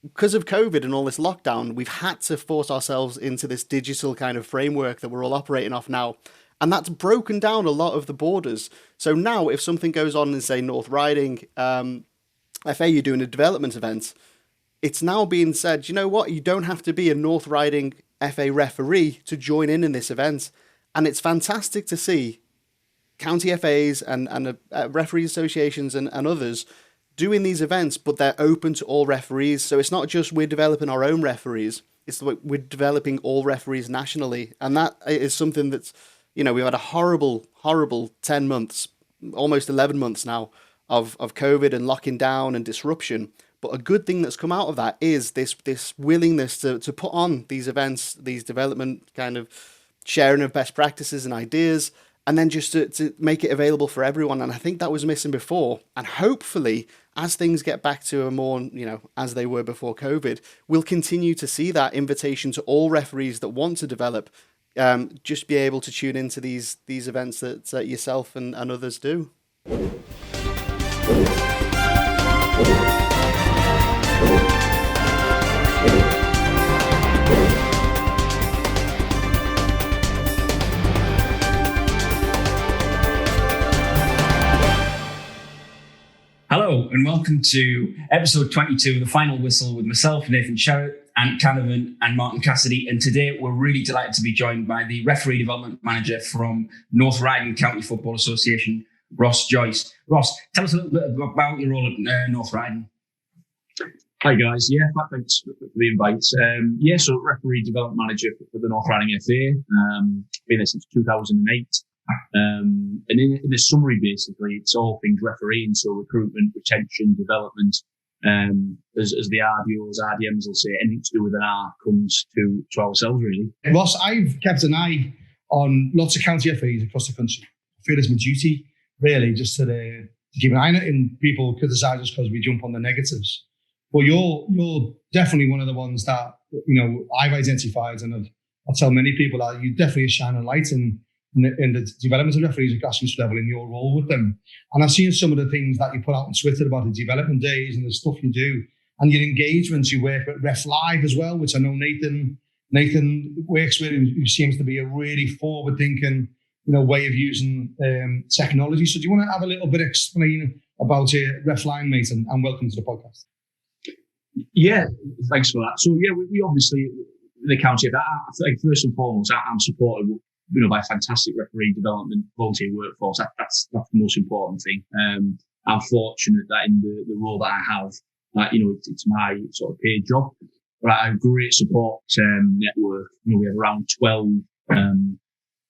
because of COVID and all this lockdown, we've had to force ourselves into this digital kind of framework that we're all operating off now. And that's broken down a lot of the borders. So now, if something goes on in, say, North Riding, FA, you're doing a development event, it's now being said, you know what, you don't have to be a North Riding FA referee to join in this event. And it's fantastic to see county FAs and referee associations and others doing these events, but they're open to all referees. So it's not just we're developing our own referees, it's like we're developing all referees nationally. And that is something that's, we've had a horrible, horrible 10 months, almost 11 months now of COVID and locking down and disruption. But a good thing that's come out of that is this willingness to put on these events, these development kind of sharing of best practices and ideas, and then just to make it available for everyone. And I think that was missing before. And hopefully, as things get back to a more, as they were before COVID, we'll continue to see that invitation to all referees that want to develop, just be able to tune into these events that yourself and others do. Hello and welcome to episode 22, The Final Whistle, with myself, Nathan Sherratt, Ant Canavan and Martin Cassidy. And today we're really delighted to be joined by the Referee Development Manager from North Riding County Football Association, Ross Joyce. Ross, tell us a little bit about your role at North Riding. Hi guys, thanks for the invite. So Referee Development Manager for the North Riding FA, been there since 2008. And in the summary, basically, it's all things refereeing, so recruitment, retention, development. As the RDOs, RDMs will say, anything to do with an R comes to ourselves, really. Ross, I've kept an eye on lots of county FAs across the country. I feel it's my duty, really, just to keep an eye on it, and people criticise us because we jump on the negatives. But you're definitely one of the ones that, I've identified, and I'll tell many people that you definitely shine a light in the development of referees at grassroots level in your role with them. And I've seen some of the things that you put out on Twitter about the development days and the stuff you do, and your engagements. You work at Ref Live as well, which I know Nathan works with, who seems to be a really forward-thinking, way of using technology. So do you want to have a little bit explain about Ref Line, mate, and welcome to the podcast? Yeah, thanks for that. So we obviously, the county, I think first and foremost, I'm supported by a fantastic referee development volunteer workforce. That's the most important thing. I'm fortunate that in the role that I have, it's my sort of paid job. But I have a great support network. We have around 12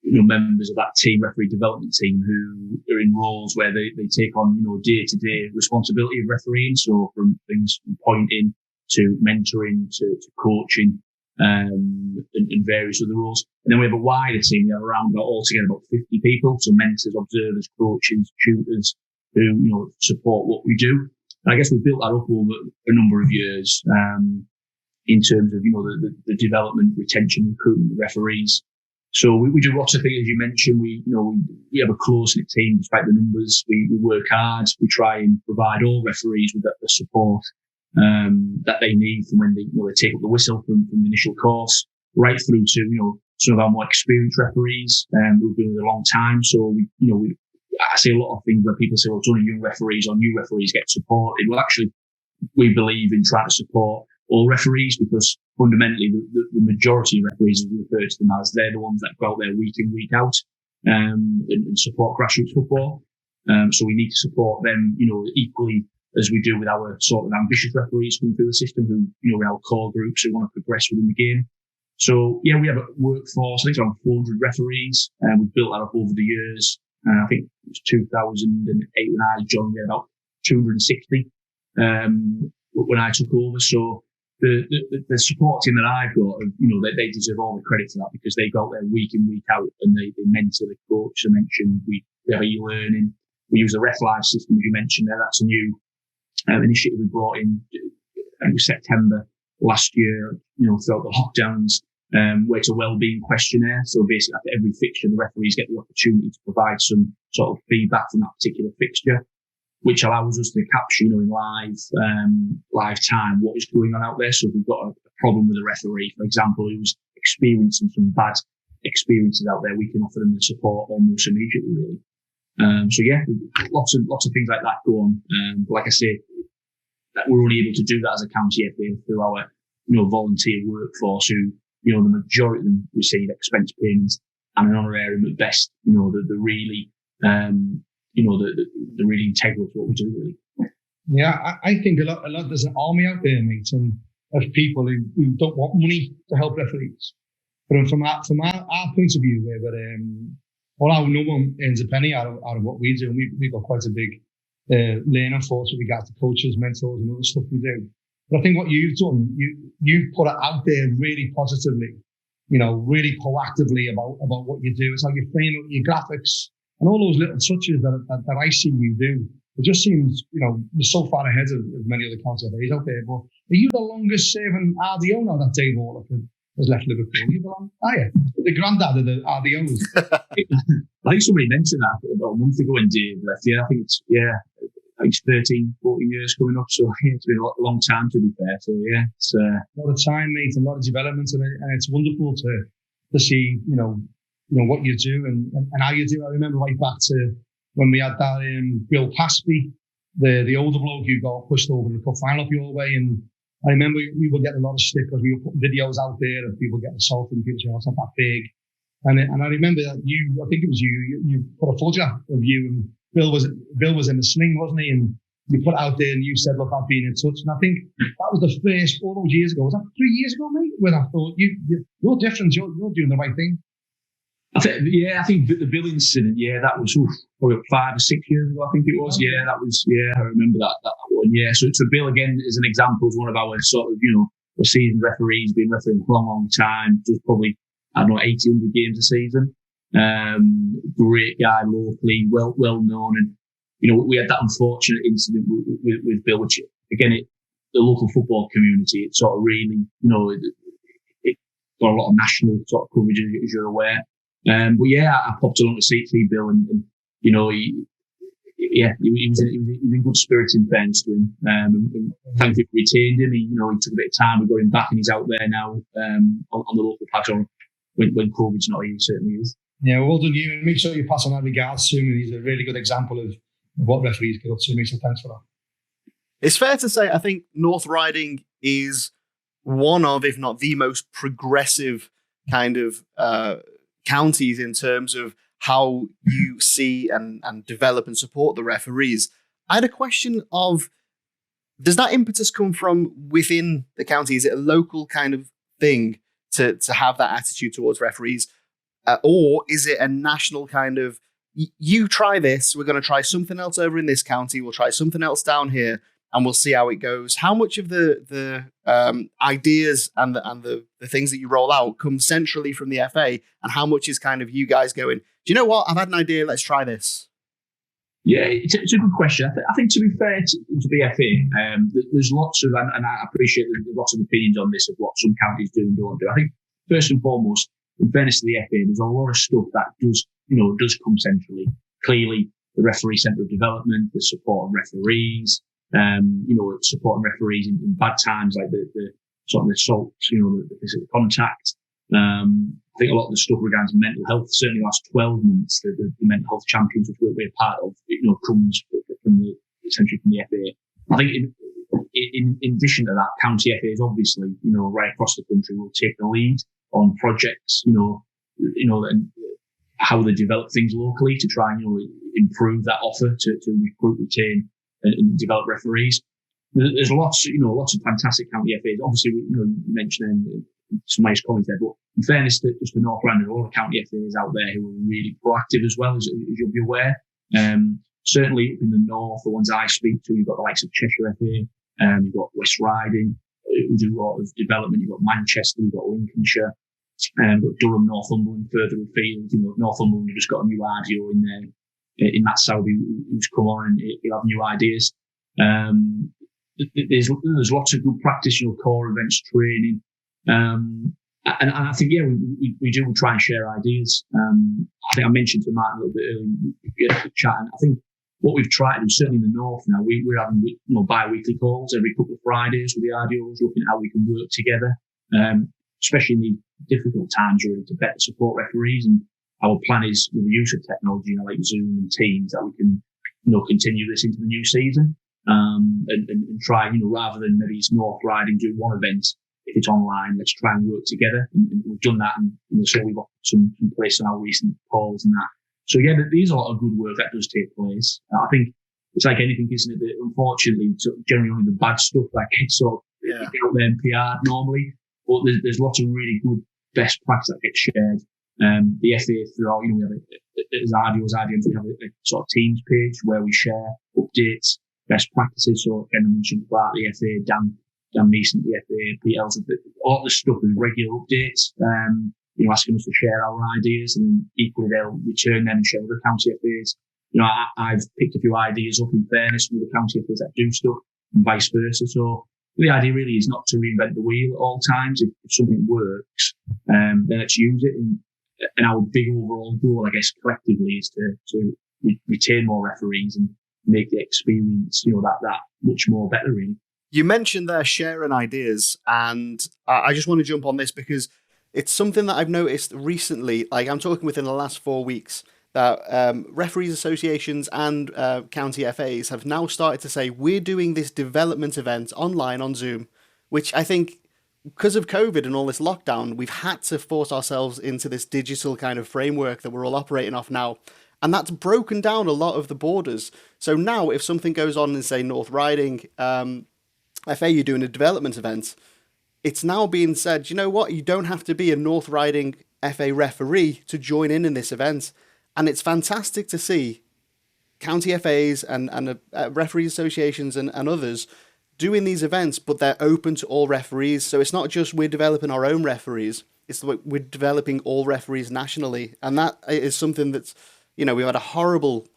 members of that team, referee development team, who are in roles where they take on day-to-day responsibility of refereeing. So from things from pointing to mentoring to coaching. And various other roles. And then we have a wider team. We have around altogether about 50 people, so mentors, observers, coaches, tutors, who support what we do. And I guess we've built that up over a number of years in terms of the development, retention, recruitment of referees. So we do lots of things, as you mentioned. We have a close-knit team despite the numbers. We work hard. We try and provide all referees with the support that they need from when they take up the whistle from the initial course right through to some of our more experienced referees who've been with a long time. So I see a lot of things where people say, well, it's only young referees or new referees get supported. Well, actually, we believe in trying to support all referees, because fundamentally the majority of referees, as we refer to them as, they're the ones that go out there week in, week out and support grassroots football. So we need to support them, equally as we do with our sort of ambitious referees coming through the system who, in our core groups who want to progress within the game. So, we have a workforce, I think it's around 400 referees, and we've built that up over the years. I think it was 2008 when I joined, we had about 260 when I took over. So the support team that I've got, they deserve all the credit for that, because they go out there week in, week out, and they mentor the coach. I mentioned we have e-learning. We use the Ref Live system, as you mentioned there. That's a new initiative we brought in, I think it was September last year, throughout the lockdowns, where it's a wellbeing questionnaire. So basically, after every fixture, the referees get the opportunity to provide some sort of feedback from that particular fixture. which allows us to capture, in live time what is going on out there. So if we've got a problem with a referee, for example, who's experiencing some bad experiences out there, we can offer them the support almost immediately, really. So yeah, lots of things like that go on. But like I say, that we're only able to do that as a county FA through our, volunteer workforce who, the majority of them receive expense payments and an honorarium at best. The really, the really integral to what we do, really. Yeah, I think a lot. There's an army out there, mate, of people who don't want money to help referees. But from our point of view, no one earns a penny out of what we do. And we've got quite a big learning force with regards to coaches, mentors, and other stuff we do. But I think what you've done, you've put it out there really positively, really proactively about what you do. It's like you frame it with your graphics and all those little touches that I see you do. It just seems, you're so far ahead of many other county FAs out there. But are you the longest serving RDO now that Dave Waterford has left Liverpool? Are you? The granddad of the RDOs. I think somebody mentioned that about a month ago when Dave left. Yeah, I think it's 13, 14 years coming up. So it's been a long time, to be fair. So yeah, it's a lot of time, mate, a lot of development, and it's wonderful to see, what you do and how you do. I remember right back to when we had that Bill Casby, the older bloke who got pushed over in the cup final up your way, and I remember we were getting a lot of stick because we were putting videos out there of people getting assaulted and people saying, it's not that big. And I remember that I think it was you put a photograph of you, and Bill was in the sling, wasn't he? And you put it out there and you said, look, I've been in touch. And I think that was the first, all those years ago, was that 3 years ago, mate? When I thought, you're different, you're doing the right thing. I think the Bill incident, that was probably 5 or 6 years ago, I think it was. I remember that one. Yeah, so Bill, again, as an example, is one of our sort of, seasoned referees, been refereeing for a long time, does probably, 80, 100 games a season. Great guy locally, well known. And, we had that unfortunate incident with Bill, which, again, the local football community, it sort of really, it got a lot of national sort of coverage, as you're aware. But I popped along to see Bill, and he was in good spirits, in fairness to him. And thankfully we retained him. He took a bit of time. We got him back, and he's out there now on the local platform when COVID's not here. He certainly is. Yeah, well done you, and make sure you pass on that regards to him. He's a really good example of what referees get up to, me. So thanks for that. It's fair to say I think North Riding is one of, if not the most progressive kind of counties in terms of how you see and develop and support the referees. I had a question of, does that impetus come from within the county? Is it a local kind of thing to have that attitude towards referees? Or is it a national kind of, you try this, we're going to try something else over in this county, we'll try something else down here, and we'll see how it goes? How much of the ideas and the things that you roll out come centrally from the FA, and how much is kind of you guys going, do you know what, I've had an idea, let's try this? Yeah, it's a good question. I think to be fair to the FA, there's lots of, and I appreciate there's lots of opinions on this of what some counties do and don't do. I think first and foremost, in fairness to the FA, there's a lot of stuff that does come centrally. Clearly, the referee centre of development, the support of referees, supporting referees in bad times, like the sort of the assaults, the physical contact. I think a lot of the stuff regarding mental health, certainly the last 12 months, the mental health champions, which we're part of, comes essentially from the FA. I think in addition to that, county FAs obviously, right across the country will take the lead on projects, and how they develop things locally to try and improve that offer to recruit, retain, and develop referees. There's lots of fantastic county FAs. Obviously, you mentioned some nice comments there, but in fairness to North Rand, there's a lot of county FAs out there who are really proactive as well, as you'll be aware. Certainly up in the north, the ones I speak to, you've got the likes of Cheshire FA, you've got West Riding, who do a lot of development, you've got Manchester, you've got Lincolnshire, you've got Durham, Northumberland, further afield. Northumberland have just got a new RDO in there, in Matt Selby, who's come on, and he'll have new ideas. There's lots of good practice, core events, training. And I think, we do try and share ideas. I think I mentioned to Martin a little bit earlier, chatting. I think what we've tried to do, certainly in the north now, we're having bi-weekly calls every couple of Fridays with the RDOs, looking at how we can work together, especially in these difficult times, really, to better support referees. And our plan is, with the use of technology, like Zoom and Teams, that we can continue this into the new season, and try, rather than maybe it's North Riding doing one event, if it's online, let's try and work together. And we've done that, and so we've got some place on our recent polls and that. So yeah, there's a lot of good work that does take place. I think it's like anything, isn't it? That unfortunately, generally only the bad stuff that gets sort of out there and PR'd normally. But there's lots of really good best practice that gets shared. The FA throughout, we have as RDOs, IDMs, we have a sort of Teams page where we share updates, best practices. So again, I mentioned about the FA, Dan Neeson, the FA, PLs, all the stuff with regular updates. Asking us to share our ideas, and equally they'll return them and share with the county FAs. I've picked a few ideas up, in fairness, with the county FAs that do stuff, and vice versa. So the idea really is not to reinvent the wheel at all times. If something works, then let's use it. And our big overall goal, I guess, collectively, is to retain more referees and make the experience, that much more better, really. You mentioned there sharing ideas, and I just want to jump on this because it's something that I've noticed recently. Like, I'm talking within the last 4 weeks, that referees associations and county FAs have now started to say, we're doing this development event online on Zoom, which I think, because of COVID and all this lockdown, we've had to force ourselves into this digital kind of framework that we're all operating off now. And that's broken down a lot of the borders. So now if something goes on in, say, North Riding, FA, you're doing a development event, it's now being said, you know what, you don't have to be a North Riding FA referee to join in this event. And it's fantastic to see county FAs and referee associations and others doing these events, but they're open to all referees. So it's not just we're developing our own referees, it's like we're developing all referees nationally. And that is something that's, we've had a horrible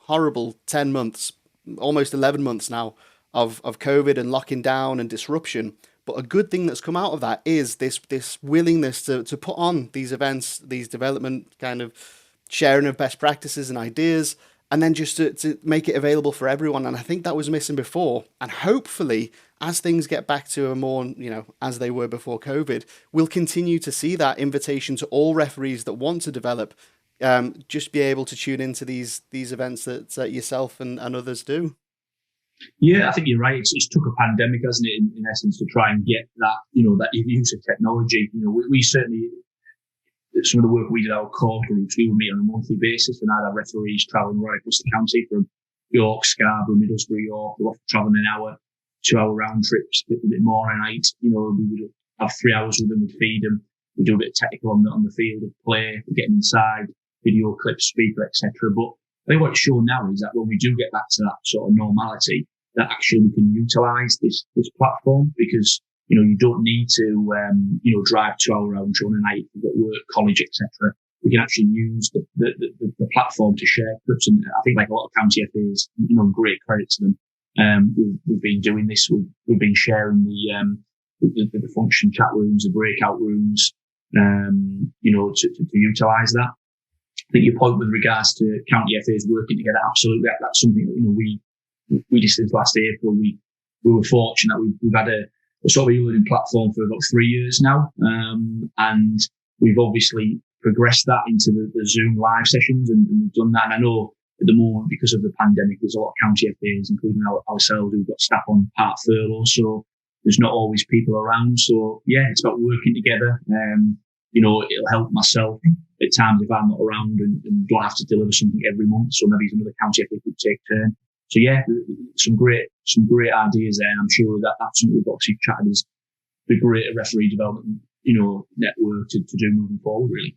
10 months, almost 11 months now of COVID and locking down and disruption. But a good thing that's come out of that is this willingness to put on these events, these development kind of sharing of best practices and ideas, and then just to make it available for everyone. And I think that was missing before. And hopefully, as things get back to a more, as they were before COVID, we'll continue to see that invitation to all referees that want to develop, just be able to tune into these events that yourself and others do. Yeah, I think you're right. It's took a pandemic, hasn't it, in essence, to try and get that, that use of technology. We certainly, some of the work we did, our core groups, we would meet on a monthly basis, and I'd have referees travelling right across the county from York, Scarborough, Middlesbrough, York. We're often travelling an hour, 2-hour round trips, a bit more a night. We would have 3 hours with them, we'd feed them. We do a bit of technical on the field of play, we're getting inside, video clips, speaker, etc. But I think what it's shown now is that when we do get back to that sort of normality, that actually we can utilise this platform, because you don't need to drive 2-hour round trip on a night, you've got work, college, etc. We can actually use the platform to share clips, and I think, like a lot of county FAs, great credit to them. We've been doing this. We've been sharing the function chat rooms, the breakout rooms, to utilise that. I think your point with regards to county FAs working together, absolutely, that's something that we did since last April. We were fortunate that we've had a sort of e-learning platform for about 3 years now, and we've obviously progressed that into the Zoom live sessions, and we've done that. And I know at the moment, because of the pandemic, there's a lot of county FAs, including ourselves, who've got staff on part furlough, so there's not always people around. So yeah, it's about working together. It'll help myself at times if I'm not around and don't have to deliver something every month. So maybe another county FA could take turn. So yeah, some great ideas there. And I'm sure that's something we've obviously chatted as the greater referee development, network to do moving forward, really.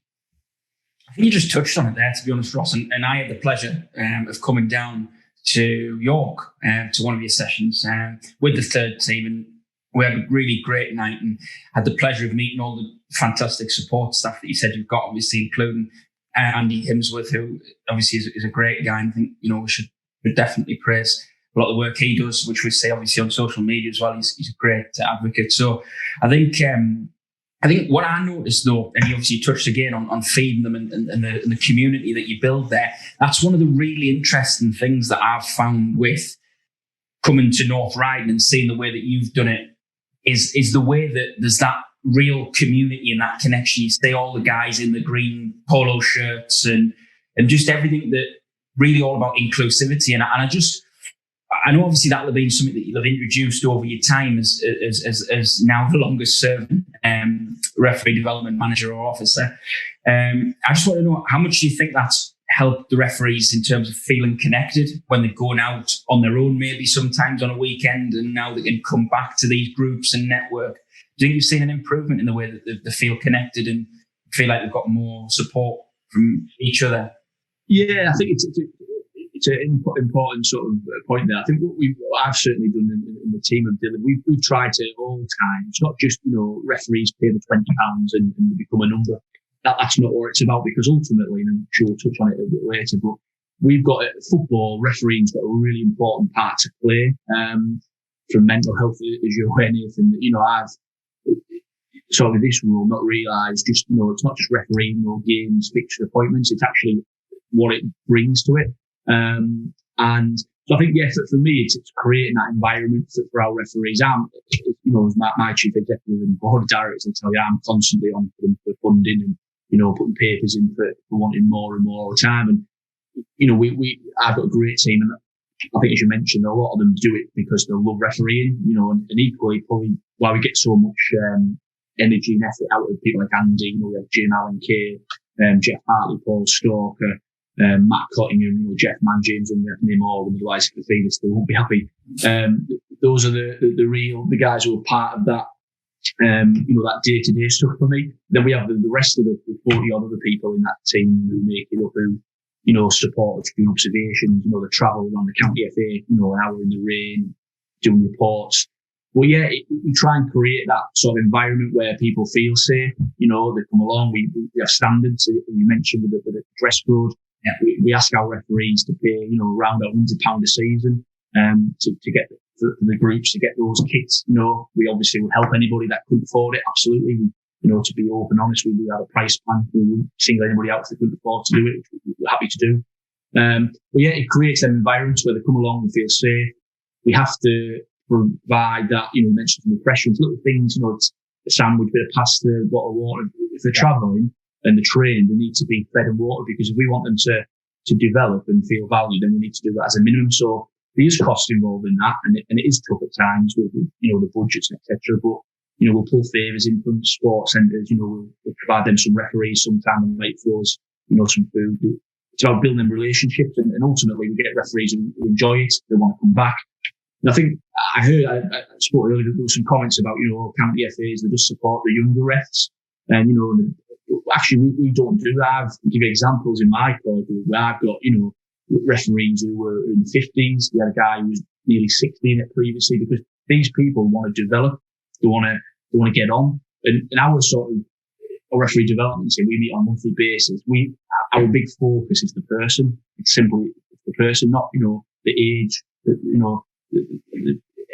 I think you just touched on it there, to be honest, Ross. And I had the pleasure of coming down to York to one of your sessions with the third team, and we had a really great night and had the pleasure of meeting all the fantastic support staff that you said you've got, obviously, including Andy Himsworth, who obviously is a great guy. And I think, we should definitely praise a lot of the work he does, which we see obviously on social media as well. He's a great advocate. So I think I think what I noticed though, and you obviously touched again on feeding them and the community that you build there, that's one of the really interesting things that I've found with coming to North Riding and seeing the way that you've done it is the way that there's that real community and that connection. You see all the guys in the green polo shirts and just everything that really all about inclusivity. And I know obviously that'll have been something that you'll have introduced over your time as now the longest serving referee development manager or officer. I just want to know, how much do you think that's helped the referees in terms of feeling connected when they're going out on their own, maybe sometimes on a weekend, and now they can come back to these groups and network? Do you think you've seen an improvement in the way that they feel connected and feel like they've got more support from each other? Yeah, I think it's an important sort of point there. I think what I've certainly done in the team of Dylan, we've tried to at all times, not just, referees pay the £20 and they become a number. That's not what it's about, because ultimately, and I'm sure we'll touch on it a bit later, but we've got football, refereeing's got a really important part to play, from mental health, as you're aware, Nathan. I've sort of this rule not realised just, it's not just refereeing or games, fixture appointments, it's actually what it brings to it. And so I think, for me, it's creating that environment for our referees. As my chief executive and board of directors will tell you, I'm constantly on for them for funding and, putting papers in for wanting more and more all the time. And, I've got a great team. And I think, as you mentioned, a lot of them do it because they love refereeing, and equally probably why we get so much, energy and effort out of people like Andy. We have Jim Allen Kay, Jeff Hartley, Paul Stalker, Matt Cottingham, Jeff Mann, James, and name all of them, otherwise if they feed us, they won't be happy. Those are the guys who are part of that, that day-to-day stuff for me. Then we have the rest of the 40 odd other people in that team who make it up, who, support us doing observations, the travel around the county FA, an hour in the rain, doing reports. Well, we try and create that sort of environment where people feel safe. They come along. We have standards. You mentioned with the dress code. Yeah. We ask our referees to pay, around £100 a season, to get the groups to get those kits. We obviously would help anybody that couldn't afford it. Absolutely. To be open, honest, we had a price plan. We wouldn't single anybody out if they couldn't afford to do it, which we're happy to do. It creates an environment where they come along and feel safe. We have to provide that, you mentioned some refreshments, little things, it's a sandwich, bit of pasta, a bottle of water. If they're travelling and they're trained, they need to be fed and watered, because if we want them to develop and feel valued, then we need to do that as a minimum. So there is cost involved in that, and it is tough at times with the budgets, etc. But we'll pull favours in from sports centres. We'll provide them some referees sometime and make for us, some food. It's about building relationships, and ultimately we get referees who enjoy it. They want to come back. And I think I spoke earlier, there were some comments about, county FAs, they just support the younger refs. And, actually we don't do that. I'll give you examples in my club where I've got, referees who were in the 50s. We had a guy who was nearly 60 in it previously, because these people want to develop. They want to get on. And our sort of referee development team, we meet on a monthly basis. Our big focus is the person. It's simply the person, not, the age, the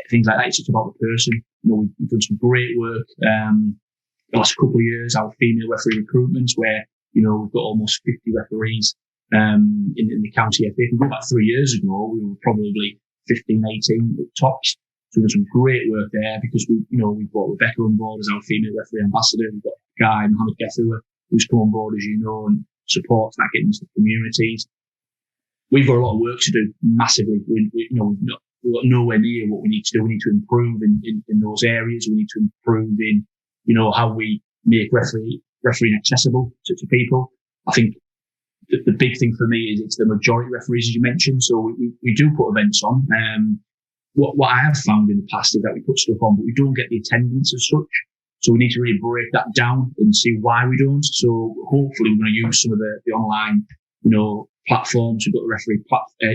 things like that. It's just about the person. We've done some great work the last couple of years, our female referee recruitments, where we've got almost 50 referees in the county FA. If we go back 3 years ago, we were probably 15, 18 at tops. So we've done some great work there, because we've got Rebecca on board as our female referee ambassador. We've got a guy, Mohammed Gethua, who's come on board, as and supports that, getting into the communities. We've got a lot of work to do, massively. We've got nowhere near what we need to do. We need to improve in those areas. We need to improve in, how we make refereeing accessible to people. I think the big thing for me is it's the majority referees, as you mentioned. So we do put events on. What I have found in the past is that we put stuff on, but we don't get the attendance as such. So we need to really break that down and see why we don't. So hopefully we're going to use some of the online, platforms. We've got the referee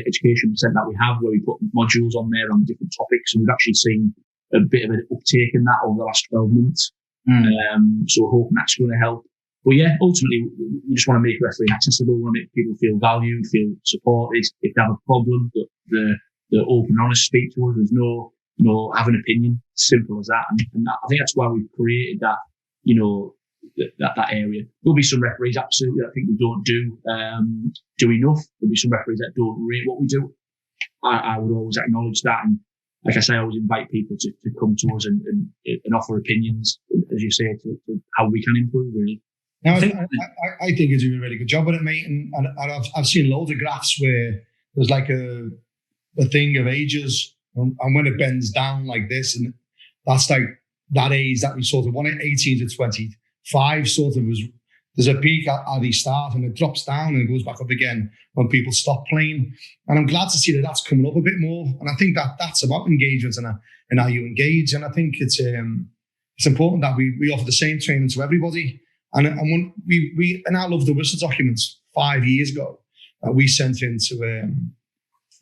education centre that we have, where we put modules on there on different topics, and we've actually seen a bit of an uptake in that over the last 12 months. So we're hoping that's going to help. But ultimately, we just want to make refereeing accessible. We want to make people feel valued, feel supported. If they have a problem, they're open and honest, speak to us. There's no have an opinion. Simple as that. And I think that's why we've created that, that area. There'll be some referees absolutely I think we don't do enough. There'll be some referees that don't rate what we do. I would always acknowledge that, and like I say, I always invite people to come to us and offer opinions, as you say, to how we can improve. Really, now, I think you're doing a really good job at it, mate. And I've seen loads of graphs where there's like a thing of ages, and when it bends down like this, and that's like that age that we sort of want it 18 to 25 sort of was. There's a peak at the start and it drops down and it goes back up again when people stop playing. And I'm glad to see that that's coming up a bit more. And I think that's about engagement and how you engage. And I think it's important that we offer the same training to everybody. And when I love the whistle documents 5 years ago that we sent into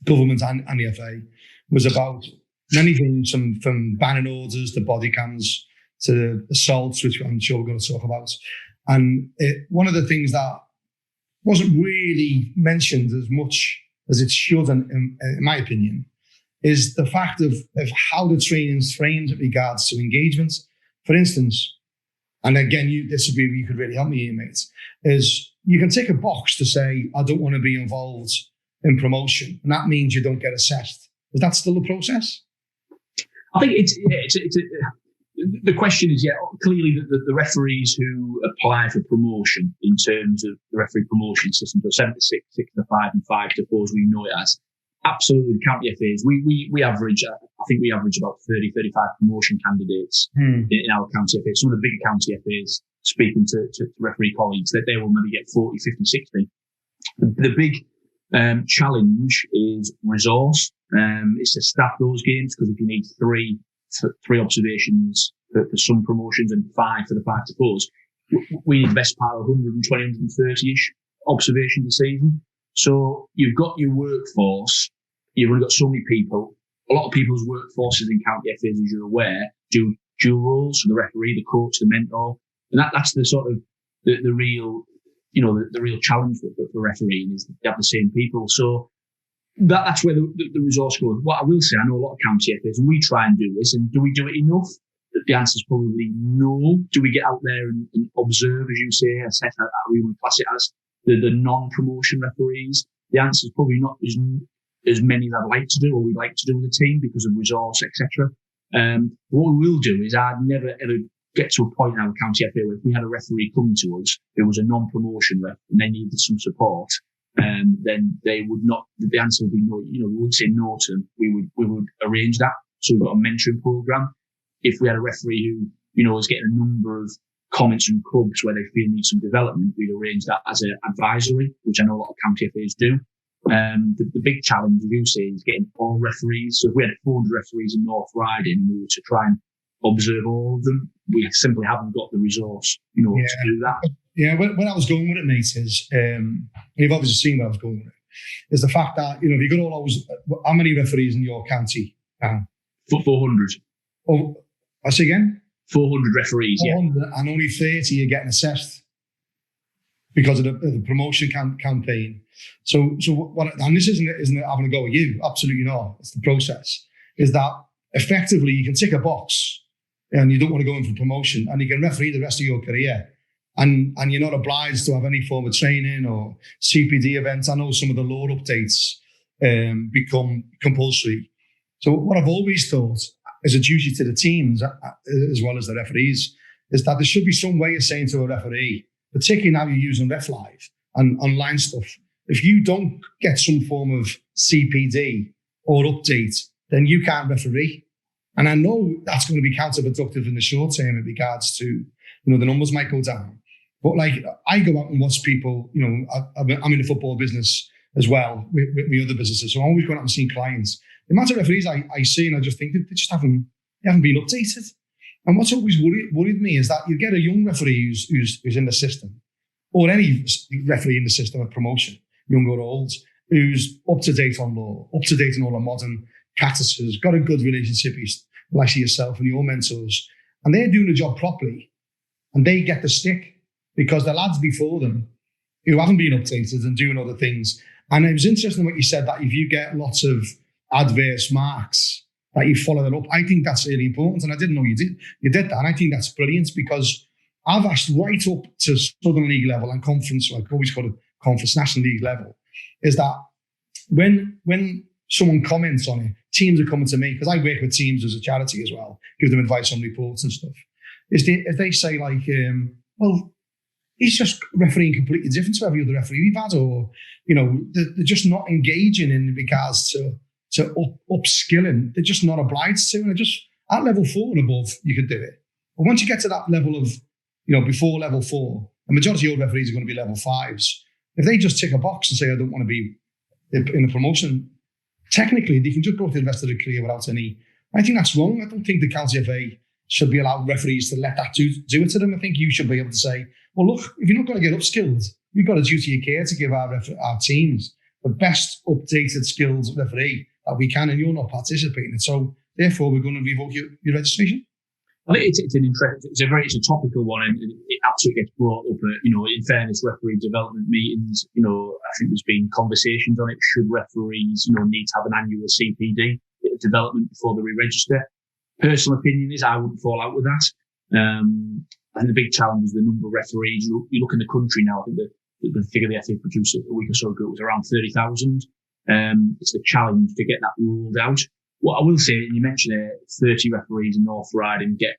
government and the FA was about many things from banning orders to body cams to assaults, which I'm sure we're going to talk about. And one of the things that wasn't really mentioned as much as it should, in my opinion, is the fact of how the training's framed with regards to engagement. For instance, and again, this would be where you could really help me here, mate, is you can tick a box to say, I don't want to be involved in promotion. And that means you don't get assessed. Is that still a process? I think the question is, clearly the referees who apply for promotion in terms of the referee promotion system, so 7 to 6, 6 to 5 and 5 to 4 as we know it as, absolutely the county FAs, we average, I think we average about 30, 35 promotion candidates in our county FAs. Some of the bigger county FAs, speaking to referee colleagues, that they will maybe get 40, 50, 60. The big challenge is resource. It's to staff those games, because if you need three observations for some promotions and 5 for the 5 to 4s, we need the best part of 120, 130-ish observations a season. So you've got your workforce, you've only got so many people. A lot of people's workforces in county FAs, as you're aware, do dual roles, so the referee, the coach, the mentor. And that's the sort of the real, the real challenge for refereeing, is they have the same people. So that's where the resource goes. What I will say, I know a lot of county FAs, and we try and do this, and do we do it enough? The answer is probably no. Do we get out there and observe, as you say, assess how we want to class it as the non-promotion referees? The answer is probably not as many as I'd like to do, or we'd like to do with the team, because of resource, etc. What we will do is I'd never ever get to a point in our county FA where if we had a referee coming to us who was a non-promotion ref and they needed some support, then they would not. The answer would be no. We wouldn't say no to them. We would arrange that. So we've got a mentoring program. If we had a referee who was getting a number of comments from clubs where they feel need some development, we'd arrange that as an advisory, which I know a lot of county FAs do. The big challenge, as you say, is getting all referees. So if we had 400 referees in North Riding and we were to try and observe all of them, we simply haven't got the resource, to do that. Yeah, when I was going with it, mate, is you've obviously seen where I was going with it, is the fact that, if you've got all those, how many referees in your county? 400. Oh, I say again? 400 referees, 400, yeah. And only 30 are getting assessed because of the promotion campaign. So what? And this isn't having a go at you. Absolutely not. It's the process. Is that effectively you can tick a box and you don't want to go in for promotion, and you can referee the rest of your career, and you're not obliged to have any form of training or CPD events. I know some of the law updates become compulsory. So what I've always thought is a duty to the teams as well as the referees is that there should be some way of saying to a referee, particularly now you're using RefLive and online stuff, if you don't get some form of CPD or update, then you can't referee. And I know that's going to be counterproductive in the short term in regards to, the numbers might go down. But I go out and watch people, I'm in the football business as well with my other businesses. So I'm always going out and seeing clients. The amount of referees I see, and I just think they just haven't been updated. And what's always worried me is that you get a young referee who's in the system, or any referee in the system of promotion, young or old, who's up to date on law, up to date on all the modern practices, got a good relationship, like yourself and your mentors, and they're doing the job properly, and they get the stick because the lads before them who haven't been updated and doing other things. And it was interesting what you said, that if you get lots of adverse marks, that you follow that up. I think that's really important, and I didn't know you did that. And I think that's brilliant, because I've asked right up to Southern League level and conference, like always called it conference, National League level, is that when someone comments on it, teams are coming to me, because I work with teams as a charity as well, give them advice on reports and stuff. If they say like, well, he's just refereeing completely different to every other referee we've had, or, they're just not engaging in regards to upskilling. They're just not obliged to, and they're just at level 4 and above, you could do it. But once you get to that level of, before level 4, the majority of referees are going to be level 5s. If they just tick a box and say, I don't want to be in a promotion, technically they can just go through the rest of their career without any. I think that's wrong. I don't think the County FA should be allowed referees to let that do it to them. I think you should be able to say, well, look, if you're not going to get upskilled, we've got a duty of care to give our teams the best updated skills referee that we can, and you're not participating. So therefore, we're going to revoke your registration. I think it's a topical one, and it absolutely gets brought up. In fairness, referee development meetings. I think there's been conversations on it. Should referees, need to have an annual CPD development before they re-register? Personal opinion is I wouldn't fall out with that. And the big challenge is the number of referees. You look in the country now. I think the figure the FA produced a week or so ago was around 30,000. It's the challenge to get that ruled out. What I will say, and you mentioned 30 referees in North Riding get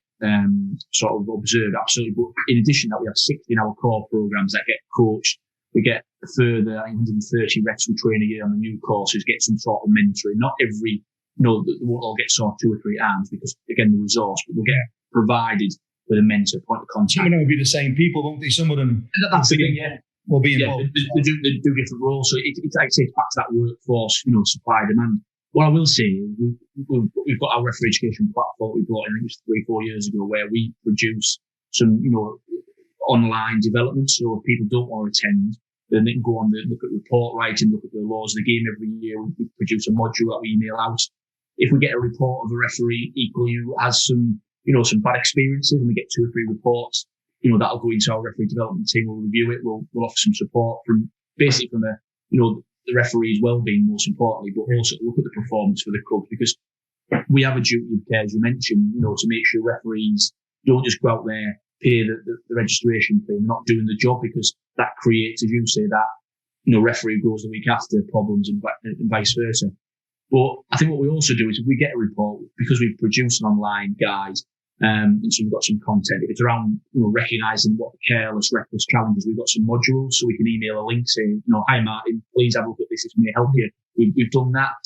sort of observed, absolutely. But in addition to that, we have 60 in our core programs that get coached. We get a further 130 reps we train a year on the new courses, get some sort of mentoring. Not every, they won't all get sort of 2 or 3 arms because, again, the resource, but we'll get provided with a mentor, point of contact. Some of them will be the same people, won't they? Some of them. That's the thing, yeah. Will be involved. They do different roles. So it's like I say, it's back to that workforce, supply demand. What I will say is we've got our referee education platform we brought in, I think it was 3-4 years ago, where we produce some, online development. So if people don't want to attend, then they can go on look at report writing, look at the laws of the game every year. We produce a module that we email out. If we get a report of a referee equally who has some bad experiences, and we get 2 or 3 reports, that'll go into our referee development team. We'll review it. We'll offer some support from the referee's well-being, most importantly, but also look at the performance for the club, because we have a duty of care, as you mentioned, to make sure referees don't just go out there, pay the registration fee, and not doing the job, because that creates, as you say, that referee goes the week after problems and vice versa. But I think what we also do is if we get a report, because we've produced an online guide, and so we've got some content. If it's around recognising what the careless, reckless challenges, we've got some modules, so we can email a link saying, hi Martin, please have a look at this may help you. We've done that.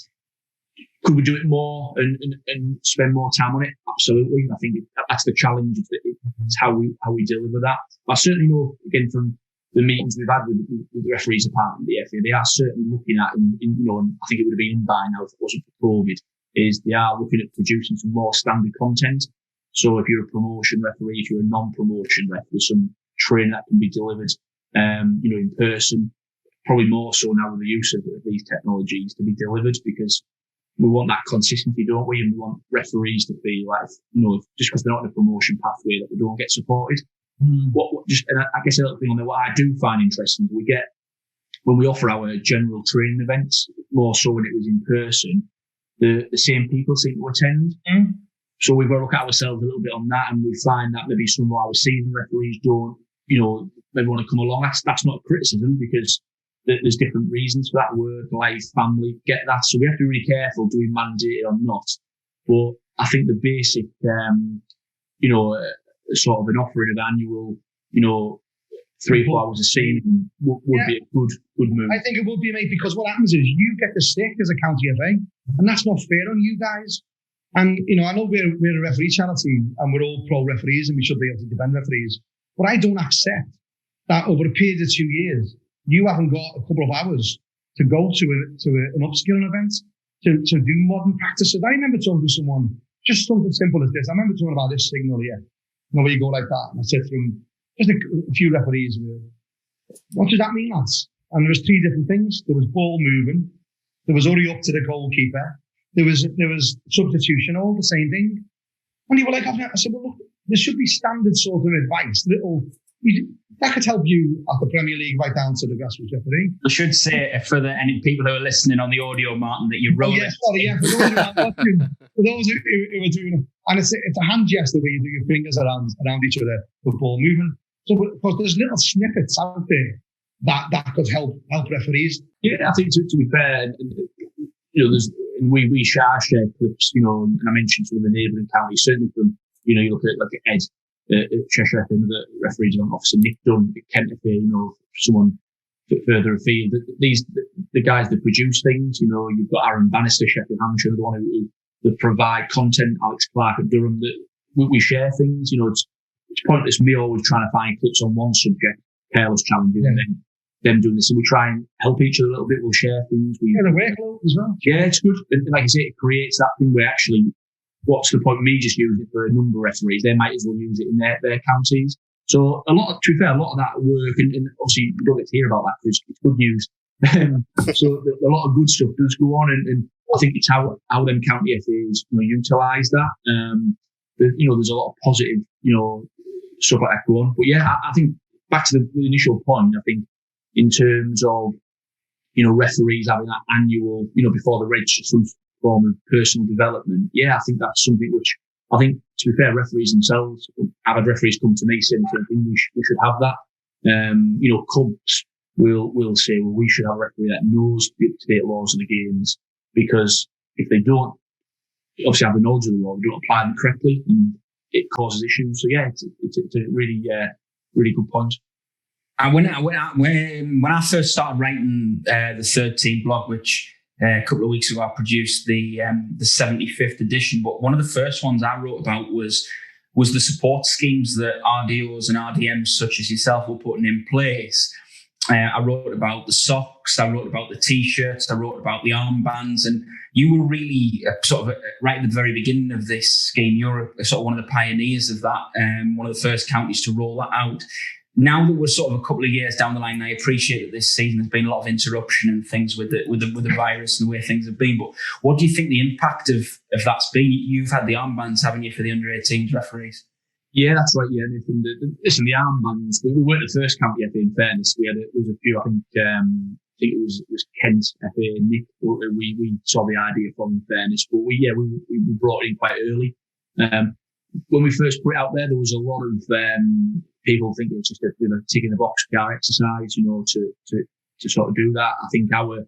Could we do it more and spend more time on it? Absolutely. I think that's the challenge. It's how we deliver that. But I certainly know, again, from the meetings we've had with the referees department, the FA, they are certainly looking at, and I think it would have been in by now if it wasn't for COVID, is they are looking at producing some more standard content. So if you're a promotion referee, if you're a non-promotion ref, there's some training that can be delivered, in person, probably more so now with the use of these technologies to be delivered, because we want that consistency, don't we? And we want referees to feel like, just because they're not in a promotion pathway, that they don't get supported. And I guess a little thing on there, what I do find interesting, we get, when we offer our general training events, more so when it was in person, the same people seem to attend. So we've got to look at ourselves a little bit on that, and we find that maybe some of our seasoned referees don't, maybe want to come along. That's not a criticism, because there's different reasons for that: work, life, family, get that. So we have to be really careful, do we mandate it or not? But I think the basic, sort of an offering of annual, 3 or 4 hours a season would be a good move. I think it would be, mate, because what happens is you get the stick as a county FA, and that's not fair on you guys. And, I know we're a referee charity and we're all pro referees and we should be able to defend referees, but I don't accept that over a period of 2 years, you haven't got a couple of hours to go to an upskilling event, to do modern practices. I remember talking to someone, just something simple as this. I remember talking about this signal here, where you go like that. And I said to him, just a few referees, what does that mean, lads? And there was 3 different things. There was ball moving. There was hurry up to the goalkeeper. There was substitution, all the same thing. And they were like, I said, well, look, there should be standard sort of advice, that could help you at the Premier League right down to the grassroots referee. I should say, for any people who are listening on the audio, Martin, that you wrote For those who are watching, for those who are doing And it's a hand gesture where you do your fingers around each other with ball movement. So, of course, there's little snippets out there that could help referees. Yeah, I think to be fair, we share clips, and I mentioned some of the neighbouring counties, certainly from, you look at like Ed at Cheshire, the referee development officer, Nick Dunn at Kent, someone further afield. The guys that produce things, you've got Aaron Bannister, Sheffield Hampshire, the one who provide content, Alex Clark at Durham, that we share things. It's pointless me always trying to find clips on one subject, careless challenges, and then them doing this. And we try and help each other a little bit. We'll share things. The workload as well. Yeah, it's good. And like I say, it creates that thing where actually, what's the point of me just using it for a number of referees? They might as well use it in their counties. So to be fair, a lot of that work, and obviously you don't get to hear about that because it's good news. So a lot of good stuff does go on, and I think it's how them county FAs utilise that. There's a lot of positive stuff like that going on. But yeah, I think back to the initial point, I think in terms of referees having that annual before the register some form of personal development. Yeah, I think that's something which I think, to be fair, referees themselves, I've had referees come to me saying we should have that. Clubs will say, well, we should have a referee that knows the up-to-date laws of the games, because if they don't obviously have the knowledge of the law, they don't apply them correctly, and it causes issues. So yeah, it's a really really good point. And when I first started writing the Third Team blog, which a couple of weeks ago I produced the 75th edition, but one of the first ones I wrote about was the support schemes that RDOs and RDMs such as yourself were putting in place. I wrote about the socks, I wrote about the T-shirts, I wrote about the armbands, and you were really right at the very beginning of this scheme. You're sort of one of the pioneers of that, one of the first counties to roll that out. Now that we're sort of a couple of years down the line, I appreciate that this season has been a lot of interruption and things with the virus and the way things have been. But what do you think the impact of that's been? You've had the armbands, haven't you, for the under-18s referees? Yeah, that's right. Yeah, Nathan. Listen, the armbands. We weren't the first county FA. In fairness, there was a few. I think it was Kent FA and Nick. We saw the idea from. In fairness, but we brought it in quite early. When we first put it out there was a lot of people thinking it's just a tick in the box car exercise, to sort of do that. I think our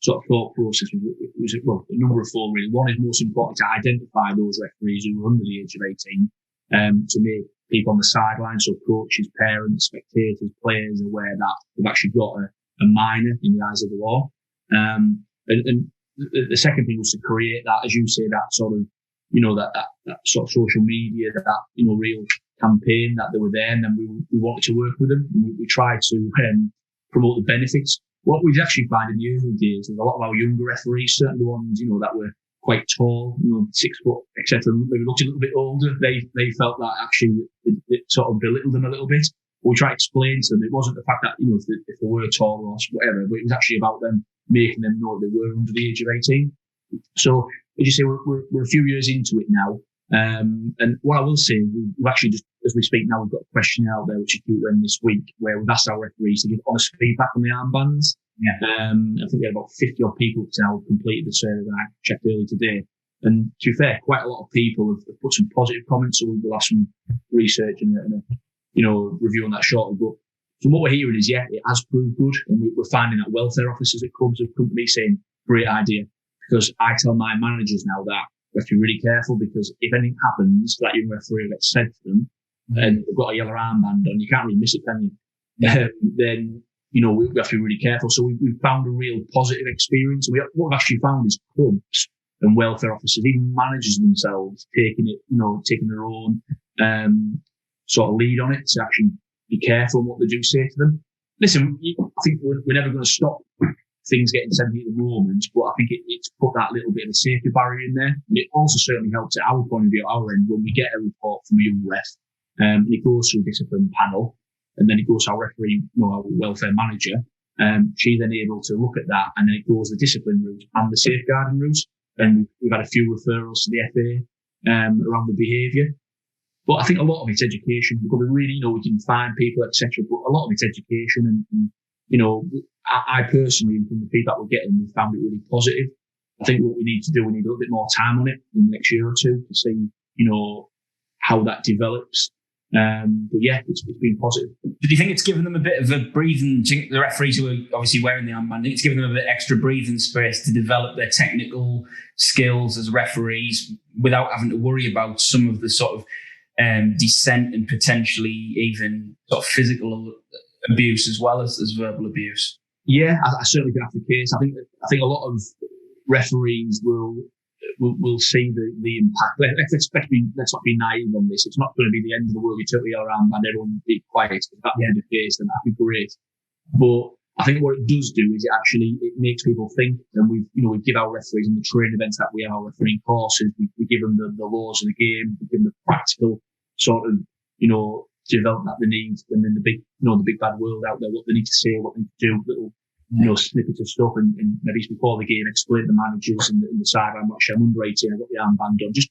sort of thought process was a number of four really. One is most important to identify those referees who were under the age of 18. To make people on the sidelines, so coaches, parents, spectators, players aware that they've actually got a minor in the eyes of the law. And the second thing was to create that, as you say, that sort of, that sort of social media, that real campaign that they were there, and then we wanted to work with them. We tried to promote the benefits. What we'd actually find in the early days was a lot of our younger referees, certainly the ones, that were quite tall, 6 foot, etc. Maybe looked a little bit older. They felt that actually it sort of belittled them a little bit. We tried to explain to them it wasn't the fact that if they were tall or whatever, but it was actually about them making them know they were under the age of 18. So as you say, we're a few years into it now, and what I will say, we've actually just as we speak now, we've got a questionnaire out there which is due in this week, where we've asked our referees to give honest feedback on the armbands. Yeah. I think we had about 50 odd people now completed the survey when I checked earlier today. And to be fair, quite a lot of people have put some positive comments, so we'll have some research and a review on that shortly. But from what we're hearing is, yeah, it has proved good, and we're finding that welfare officers at clubs have come to me saying, great idea. Because I tell my managers now that we have to be really careful, because if anything happens, that young referee gets sent to them, and they've got a yellow armband on, you can't really miss it, can you? Then we have to be really careful. So we've found a real positive experience. What we've actually found is clubs and welfare officers, even managers themselves, taking their own sort of lead on it to actually be careful on what they do say to them. Listen, I think we're never going to stop things getting sent at the moment, but I think it's put that little bit of a safety barrier in there. And it also certainly helps at our point of view, at our end, when we get a report from a young ref, and it goes to a discipline panel, and then it goes to our referee, our welfare manager. She's then able to look at that, and then it goes the discipline route and the safeguarding route. And we've had a few referrals to the FA around the behaviour. But I think a lot of it's education. We've got to really, we can find people, etc. But a lot of it's education. And I personally, from the feedback we're getting, we found it really positive. I think what we need to do, we need a little bit more time on it in the next year or two to see how that develops. But yeah, it's been positive. Do you think it's given them a bit of a breathing? Do you think the referees who are obviously wearing the armband, it's given them a bit extra breathing space to develop their technical skills as referees without having to worry about some of the sort of dissent and potentially even sort of physical abuse as well as verbal abuse? Yeah, I certainly think that's the case. I think a lot of referees will see the impact. Let's not be naive on this. It's not going to be the end of the world. You took your armband, everyone be quiet. If that were the case, then that'd be great. But I think what it does do is it makes people think, and we give our referees in the training events that we have, our refereeing courses, we give them the laws of the game, we give them the practical sort of, development that they need, and then the big bad world out there, what they need to say, what they need to do, little snippets of stuff, and maybe before the game, explain to the managers and the sideline, I'm under 18, I've got the armband on, just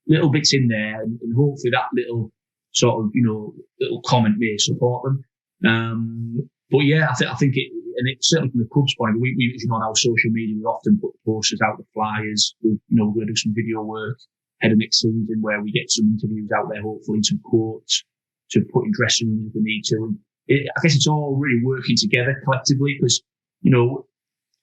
little bits in there, and hopefully that little sort of, little comment may support them. But yeah, I think it, and it's certainly from the club's point of view, we on our social media, we often put posters out, the flyers, we're going to do some video work ahead of next season where we get some interviews out there, hopefully some quotes to put in dressing rooms if we need to. And I guess it's all really working together collectively because,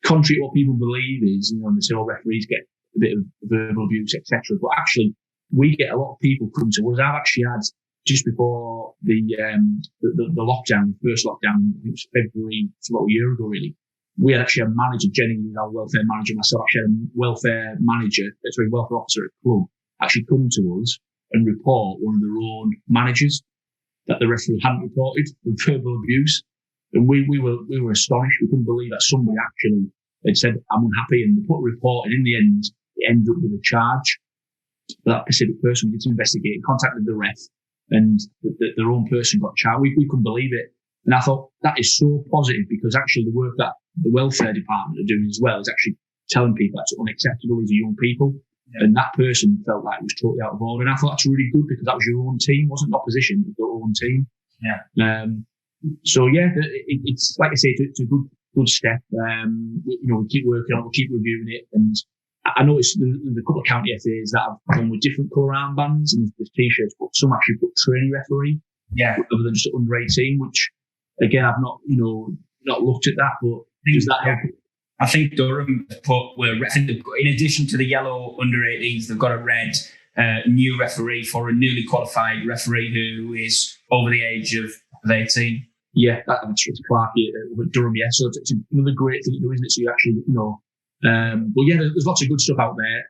contrary to what people believe is, they say all referees get a bit of verbal abuse, etc. But actually, we get a lot of people come to us. I've actually had, just before the lockdown, first lockdown, I think it was February, it's about a year ago really, we had actually a manager, Jenny, who's our welfare manager, myself, actually had a welfare officer at the club actually come to us and report one of their own managers that the referee hadn't reported for verbal abuse. And we were astonished. We couldn't believe that somebody actually had said, I'm unhappy, and they put a report, and in the end, it ended up with a charge for that specific person. We did some investigating, contacted the ref, and their own person got charged. We couldn't believe it. And I thought that is so positive because actually the work that the welfare department are doing as well is actually telling people that's unacceptable. These are young people. Yeah. And that person felt like it was totally out of order. And I thought that's really good because that was your own team, wasn't opposition, it was your own team. Yeah. So yeah, it's like I say, it's a good step. We keep working on it, we'll keep reviewing it. And I noticed there's a couple of county FAs that have gone with different colour armbands and there's t-shirts, but some actually put trainee referee. Yeah. Other than just under 18, which again, I've not looked at that, but does that help? I think Durham put, in addition to the yellow under 18s, they've got a red new referee for a newly qualified referee who is over the age of 18. Yeah, that's Clark with Durham, yeah. So it's another great thing to do, isn't it? So you actually, but yeah, there's lots of good stuff out there.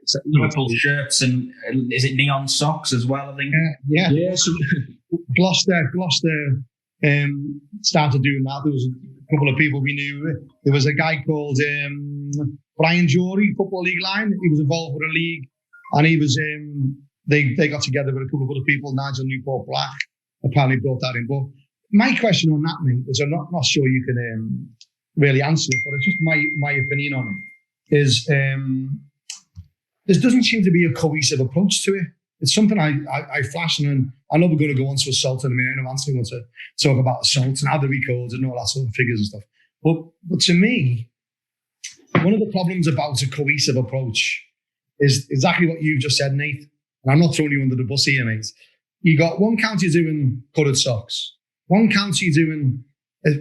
Purple shirts and is it neon socks as well, I think? Yeah. So Gloucester started doing that. There was a couple of people we knew. There was a guy called Brian Jory, Football League Line. He was involved with a league, and he was they got together with a couple of other people. Nigel Newport Black apparently brought that in. But my question on that, mate, is I'm not sure you can really answer it, but it's just my opinion on it. Is there doesn't seem to be a cohesive approach to it. It's something I flash, and I know we're going to go on to assault in a minute. I know Anthony wants to talk about assault and how the records and all that sort of figures and stuff. But to me, one of the problems about a cohesive approach is exactly what you just said, Nate. And I'm not throwing you under the bus here, mate. You got one county doing coloured socks, one county doing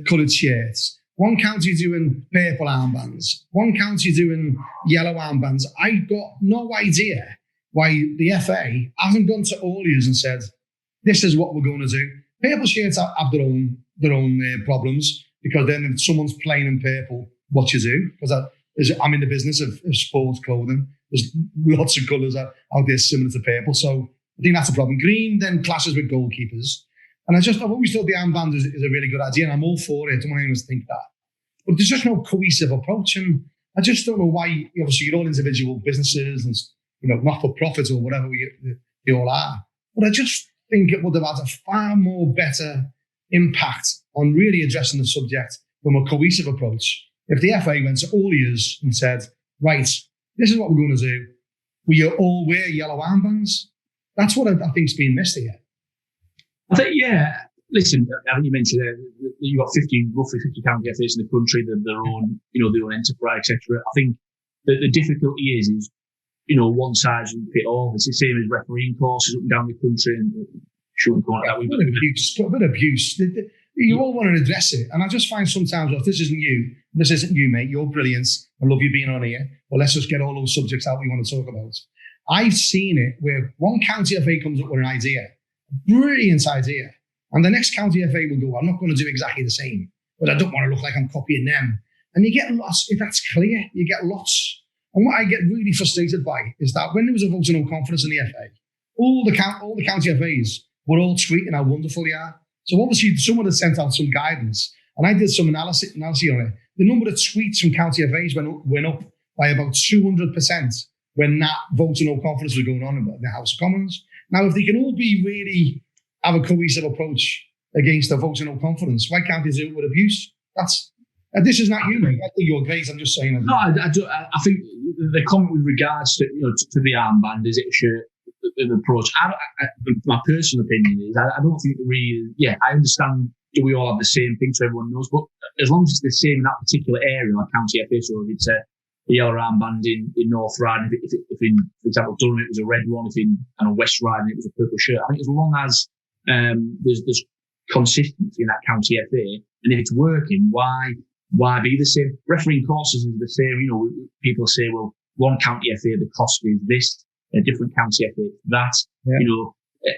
coloured shirts, one county doing purple armbands, one county doing yellow armbands. I got no idea why the FA hasn't gone to all yous and said, this is what we're going to do. Purple shirts have their own problems, because then if someone's playing in purple, what you do? Because I'm in the business of sports clothing. There's lots of colours out there similar to purple. So I think that's a problem. Green then clashes with goalkeepers. And I've always thought the armband is a really good idea, and I'm all for it. I don't want anyone to think that. But there's just no cohesive approach. And I just don't know why, obviously you're all individual businesses and not for profit or whatever we all are. But I just think it would have had a far more better impact on really addressing the subject from a cohesive approach if the FA went to all ears and said, right, this is what we're going to do. We all wear yellow armbands. That's what I think's being missed here. I think, yeah. Listen, I think you mentioned you've got roughly 50 county FAs in the country, their own enterprise, etc. I think the difficulty is one size doesn't fit all. It's the same as refereeing courses up and down the country and shooting like that. A bit of abuse. You all want to address it. And I just find sometimes, well, if this isn't you, mate, you're brilliant. I love you being on here. Well, let's just get all those subjects out we want to talk about. I've seen it where one county FA comes up with an idea, brilliant idea, and the next county FA will go, I'm not going to do exactly the same, but I don't want to look like I'm copying them. And you get lots, if that's clear, you get lots. And what I get really frustrated by is that when there was a vote of no confidence in the FA, all the county FAs were all tweeting how wonderful they are. So obviously someone had sent out some guidance, and I did some analysis on it. The number of tweets from county FAs went up by about 200% when that vote of no confidence was going on in the House of Commons. Now, if they can all have a cohesive approach against the vote of no confidence, why can't they do it with abuse? This is not you, mate. I think you're great. I'm just saying. No, I think the comment with regards to to the armband, is it a shirt, an approach? My personal opinion is I don't think I understand. Do we all have the same thing so everyone knows? But as long as it's the same in that particular area, like County FA, so if it's a yellow armband in North Riding, if in, for example, Durham it was a red one, if in West Riding it was a purple shirt. I think as long as there's consistency in that County FA, and if it's working, why be the same? Refereeing courses is the same. People say, well, one County FA, the cost is this, a different County FA, that,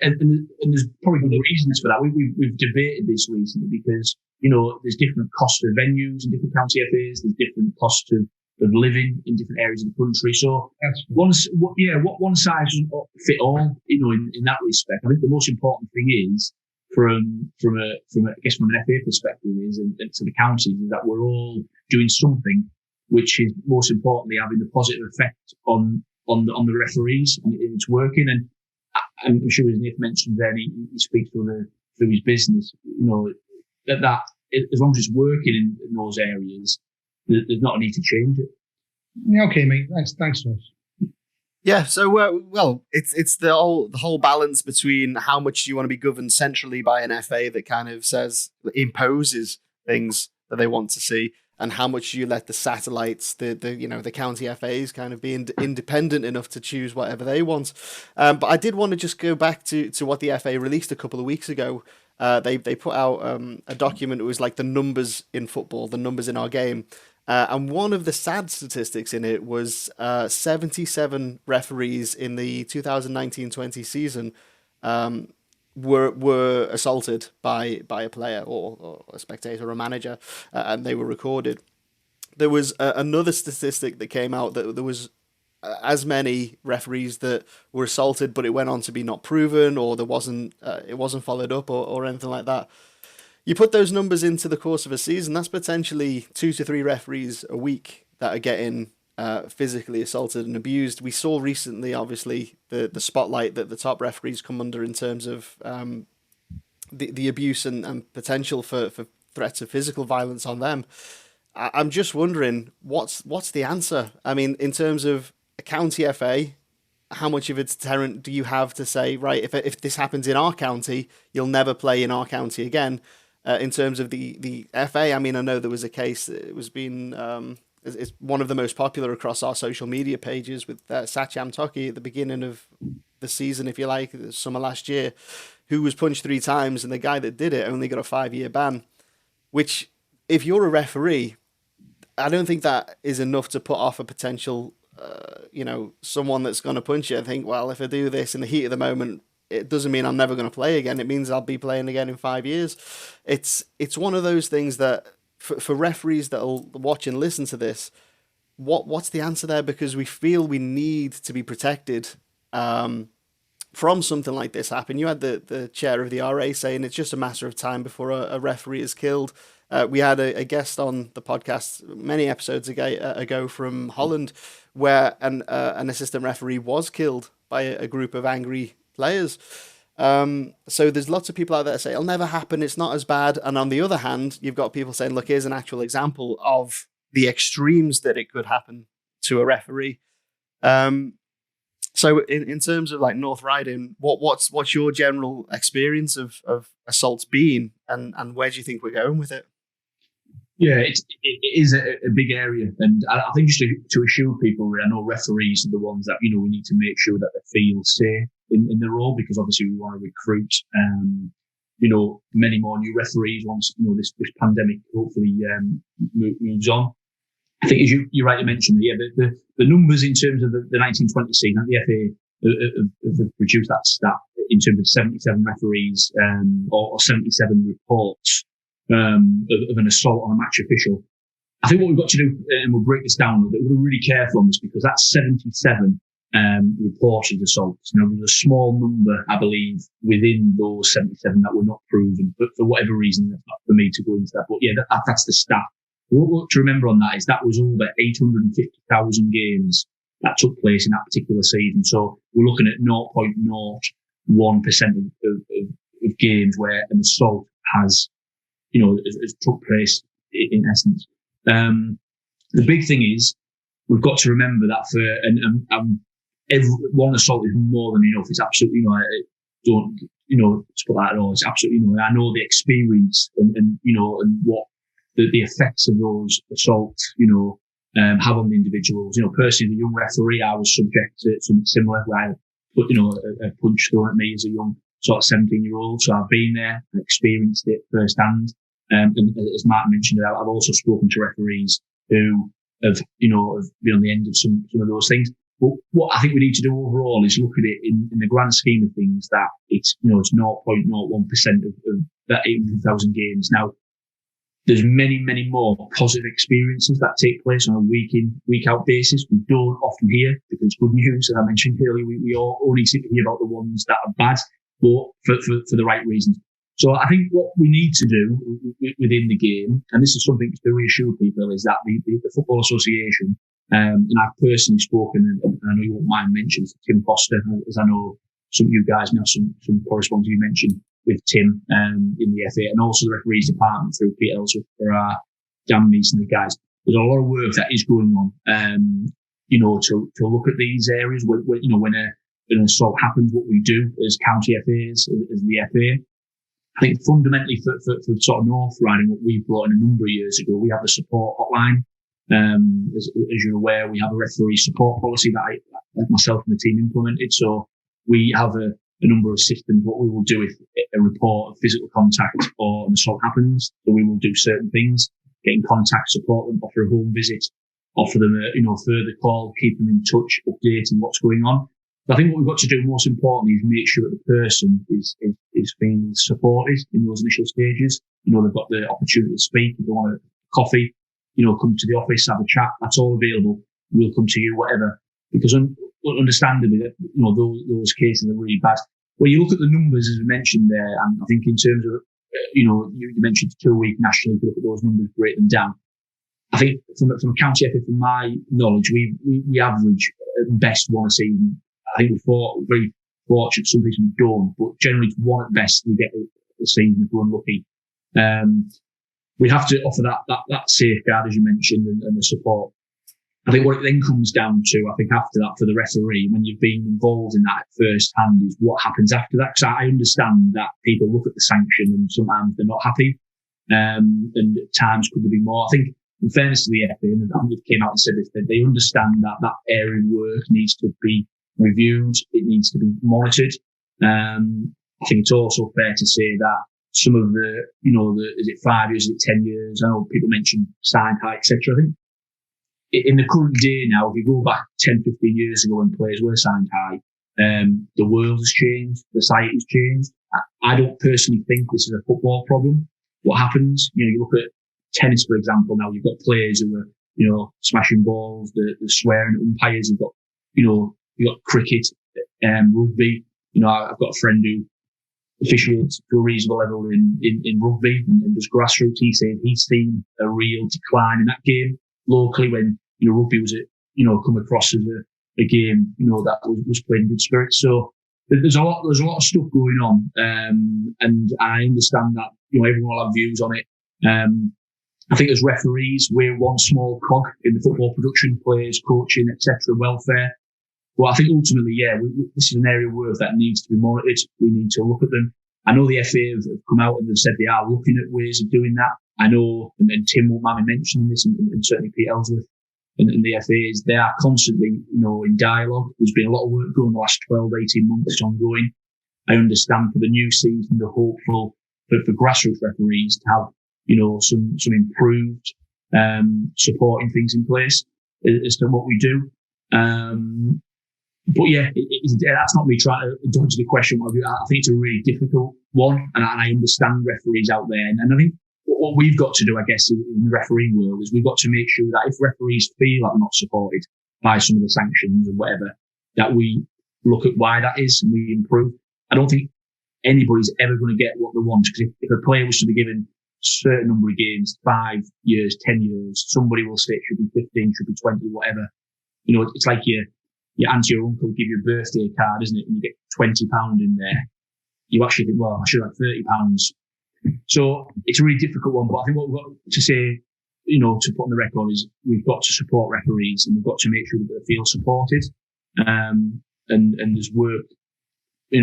and there's probably good reasons for that. We've debated this recently because, there's different costs of venues in different County FAs, there's different costs of living in different areas of the country. So one size doesn't fit all, in that respect. I think the most important thing is, from an FA perspective is, and to the counties, is that we're all doing something which is most importantly having a positive effect on the referees, and it's working. And I'm sure, as Nathan mentioned there, he speaks through his business, that as long as it's working in those areas, there's not a need to change it. Yeah, okay, mate. Thanks, Ross. Yeah, so it's the whole balance between how much you want to be governed centrally by an FA that kind of imposes things that they want to see, and how much you let the satellites, the county FAs, kind of be independent enough to choose whatever they want. But I did want to just go back to what the FA released a couple of weeks ago. They put out a document. It was like the numbers in football, the numbers in our game. And one of the sad statistics in it was 77 referees in the 2019-20 season were assaulted by a player or a spectator or a manager, and they were recorded. There was another statistic that came out that there was as many referees that were assaulted, but it went on to be not proven, or it wasn't followed up, or anything like that. You put those numbers into the course of a season, that's potentially 2 to 3 referees a week that are getting physically assaulted and abused. We saw recently, obviously, the spotlight that the top referees come under in terms of the abuse and potential for threats of physical violence on them. I'm just wondering, what's the answer? I mean, in terms of a county FA, how much of a deterrent do you have to say, right, if this happens in our county, you'll never play in our county again? In terms of the FA, I mean, I know there was a case, it was being, it's one of the most popular across our social media pages, with Satcham Toki at the beginning of the season, if you like, the summer last year, who was punched 3 times, and the guy that did it only got a 5-year ban, which, if you're a referee, I don't think that is enough to put off a potential, someone that's going to punch you. I think, well, if I do this in the heat of the moment, it doesn't mean I'm never going to play again. It means I'll be playing again in 5 years. It's one of those things that for referees that'll watch and listen to this, what's the answer there? Because we feel we need to be protected from something like this happen. You had the chair of the RA saying it's just a matter of time before a referee is killed. We had a guest on the podcast many episodes ago from Holland, where an assistant referee was killed by a group of angry players. So there's lots of people out there that say it'll never happen, it's not as bad. And on the other hand, you've got people saying, look, here's an actual example of the extremes that it could happen to a referee. So in terms of like North Riding, what's your general experience of assaults been, and where do you think we're going with it? Yeah, it is a big area, and I think just to assure people, I know referees are the ones that we need to make sure that they feel safe in the role, because obviously we want to recruit, many more new referees once this pandemic hopefully moves on. I think as you rightly mentioned, the numbers in terms of the 1920 season, the FA have produced that stat in terms of 77 referees or 77 reports of an assault on a match official. I think what we've got to do, and we'll break this down a little bit, we're really careful on this, because that's 77 reported assaults. There's a small number, I believe, within those 77 that were not proven, but for whatever reason, that's not for me to go into that. But yeah, that's the stat. What to remember on that is that was over 850,000 games that took place in that particular season. So we're looking at 0.01% of games where an assault has took place in essence. The big thing is we've got to remember that every one assault is more than enough. It's absolutely don't put that at all. It's absolutely I know the experience and what the effects of those assaults have on the individuals. Personally, as a young referee, I was subject to something similar, where I put a punch thrown at me as a young sort of 17-year-old. So I've been there and experienced it firsthand. And as Mark mentioned, I've also spoken to referees who have been on the end of some of those things. But what I think we need to do overall is look at it in the grand scheme of things, that it's 0.01% of that 800,000 games. Now, there's many, many more positive experiences that take place on a week in, week out basis. We don't often hear, because it's good news. As I mentioned earlier, we all only seem to hear about the ones that are bad, but for the right reasons. So I think what we need to do within the game, and this is something to reassure people, is that the Football Association, and I've personally spoken, and I know you won't mind mentioning Tim Foster, as I know some of you guys now, some correspondence you mentioned with Tim in the FA, and also the referees department through Peter Ellsworth for our Dan Meese and the guys. There's a lot of work that is going on, to look at these areas when an assault happens, what we do as county FAs, as the FA. I think fundamentally for sort of North Riding, what we brought in a number of years ago, we have a support hotline. As you're aware, we have a referee support policy that myself and the team implemented. So we have a number of systems. What we will do if a report of physical contact or an assault happens, so we will do certain things, get in contact, support them, offer a home visit, offer them a further call, keep them in touch, updating what's going on. But I think what we've got to do most importantly is make sure that the person is being supported in those initial stages. They've got the opportunity to speak. If they want a coffee, come to the office, have a chat. That's all available. We'll come to you, whatever. Because understandably, those cases are really bad. When you look at the numbers, as we mentioned there, and I think in terms of, you mentioned 2 week nationally, if you look at those numbers, break them down. I think from a county effort, from my knowledge, we average at best one a season. I think we're very fortunate, some things we don't, but generally one at best we get a season if we're unlucky. We have to offer that safeguard, as you mentioned, and the support. I think what it then comes down to, I think after that for the referee, when you've been involved in that first hand, is what happens after that. Because I understand that people look at the sanction and sometimes they're not happy, and at times could there be more. I think in fairness to the FA, and I think they came out and said this, that they understand that area of work needs to be reviewed, it needs to be monitored. I think it's also fair to say that some of the, is it 5 years, is it 10 years? I know people mention signed high, etc. I think in the current day now, if you go back 10, 15 years ago when players were signed high, the world has changed, the society has changed. I don't personally think this is a football problem. What happens, you look at tennis, for example, now you've got players who are, smashing balls, they're swearing at umpires, you've got cricket, rugby. I've got a friend who officiates to a reasonable level in rugby and does grassroots. He said he's seen a real decline in that game locally when rugby was come across as a game that was played in good spirits. So there's a lot of stuff going on, and I understand that everyone will have views on it. I think as referees, we're one small cog in the football production, players, coaching, etc., welfare. Well, I think ultimately, this is an area of work that needs to be monitored. We need to look at them. I know the FA have come out and they've said they are looking at ways of doing that. I know, and Tim won't mind me mentioning this, and certainly Pete Ellsworth and the FAs, they are constantly, in dialogue. There's been a lot of work going the last 12, 18 months. It's ongoing. I understand for the new season, they're hopeful for grassroots referees to have, some improved supporting things in place as to what we do. But yeah, that's not me trying to dodge the question. I think it's a really difficult one, and I understand referees out there. And I think what we've got to do, I guess, in the refereeing world is we've got to make sure that if referees feel like they're not supported by some of the sanctions and whatever, that we look at why that is and we improve. I don't think anybody's ever going to get what they want, because if a player was to be given a certain number of games, 5 years, 10 years, somebody will say it should be 15, should be 20, whatever. It's like your auntie or uncle give you a birthday card, isn't it? And you get £20 in there. You actually think, well, I should have £30. So it's a really difficult one, but I think what we've got to say, to put on the record is we've got to support referees and we've got to make sure that they feel supported. And there's work,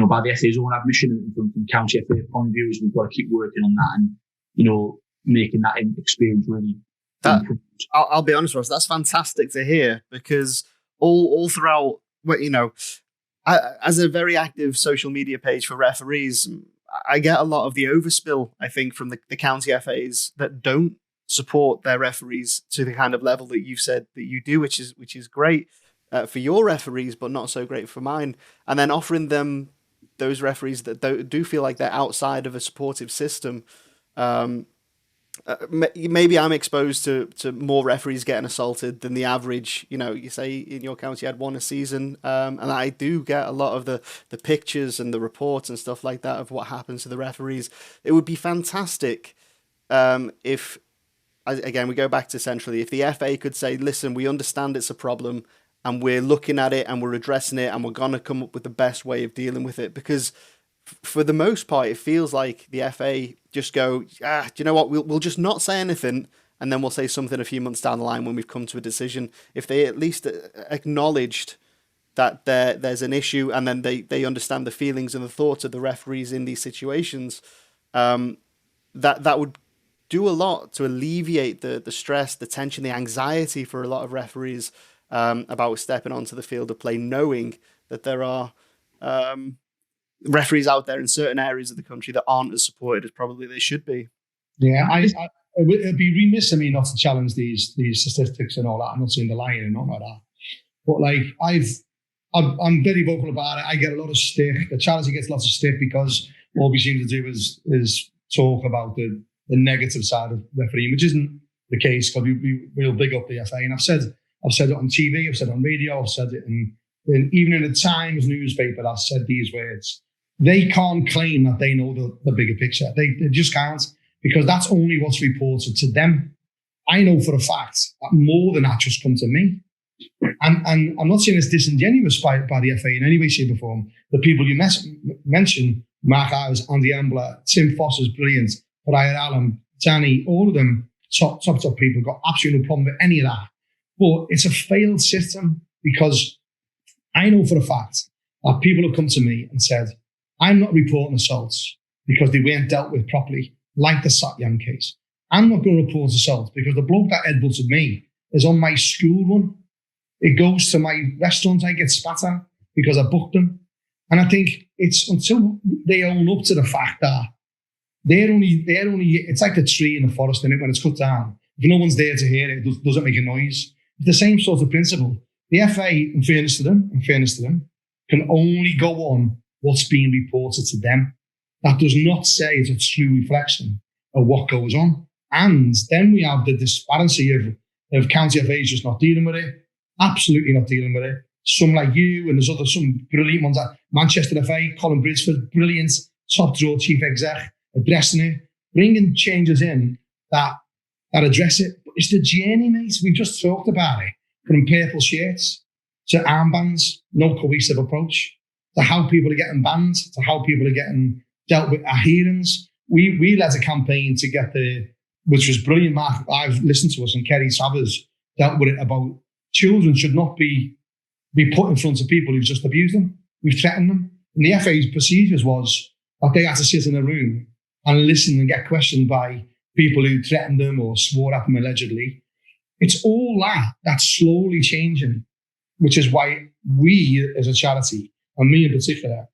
by the FA's own admission and from county FA point of view, is we've got to keep working on that and, making that experience really. I'll be honest, Ross, that's fantastic to hear, because all throughout, as a very active social media page for referees, I get a lot of the overspill, I think, from the county FAs that don't support their referees to the kind of level that you've said that you do, which is great for your referees, but not so great for mine. And then offering them those referees that do feel like they're outside of a supportive system. Maybe I'm exposed to more referees getting assaulted than the average. You say in your county you had one a season, and I do get a lot of the pictures and the reports and stuff like that of what happens to the referees. It would be fantastic if, again, we go back to centrally, if the FA could say, listen, we understand it's a problem and we're looking at it and we're addressing it and we're going to come up with the best way of dealing with it, because for the most part, it feels like the FA just go, do you know what, we'll just not say anything, and then we'll say something a few months down the line when we've come to a decision. If they at least acknowledged that there's an issue, and then they understand the feelings and the thoughts of the referees in these situations, that would do a lot to alleviate the stress, the tension, the anxiety for a lot of referees about stepping onto the field of play, knowing that there are referees out there in certain areas of the country that aren't as supported as probably they should be. Yeah, it'd be remiss of me not to challenge these statistics and all that. I'm not saying they're lying and not like that, but I'm very vocal about it. I get a lot of stick. The charity gets lots of stick because all we seem to do is talk about the negative side of refereeing, which isn't the case, because we'll big up the FA. And I've said it on TV, I've said it on radio, I've said it even in the Times newspaper. I've said these words. They can't claim that they know the bigger picture. They just can't, because that's only what's reported to them. I know for a fact that more than that just come to me. And I'm not saying it's disingenuous by the FA in any way, shape or form. The people you mentioned, Mark Ives, Andy Ambler, Tim Foster's brilliant, Brian Allen, Danny, all of them, top people, got absolutely no problem with any of that. But it's a failed system, because I know for a fact that people have come to me and said, I'm not reporting assaults because they weren't dealt with properly, like the Satyam case. I'm not going to report assaults because the bloke that headbutted me is on my school run. It goes to my restaurant, I get spat at because I booked them. And I think it's until they own up to the fact that they're only it's like the tree in the forest, and when it's cut down, if no one's there to hear it, it doesn't make a noise. It's the same sort of principle. The FA, in fairness to them, can only go on what's being reported to them. That does not say it's a true reflection of what goes on. And then we have the disparity of county FAs just not dealing with it, absolutely not dealing with it. Some like you, and there's some brilliant ones at Manchester FA, Colin Bridgeford, brilliant, top draw chief exec, addressing it, bringing changes in that address it. But it's the journey, mate. We've just talked about it. From purple shirts to armbands, no cohesive approach, to how people are getting banned, to how people are getting dealt with at hearings. We led a campaign to get which was brilliant, Mark. I've listened to us, and Kerry Savers dealt with it, about children should not be put in front of people who've just abused them, who've threatened them. And the FA's procedures was that they had to sit in a room and listen and get questioned by people who threatened them or swore at them allegedly. It's all that's slowly changing, which is why we as a charity, and me in particular,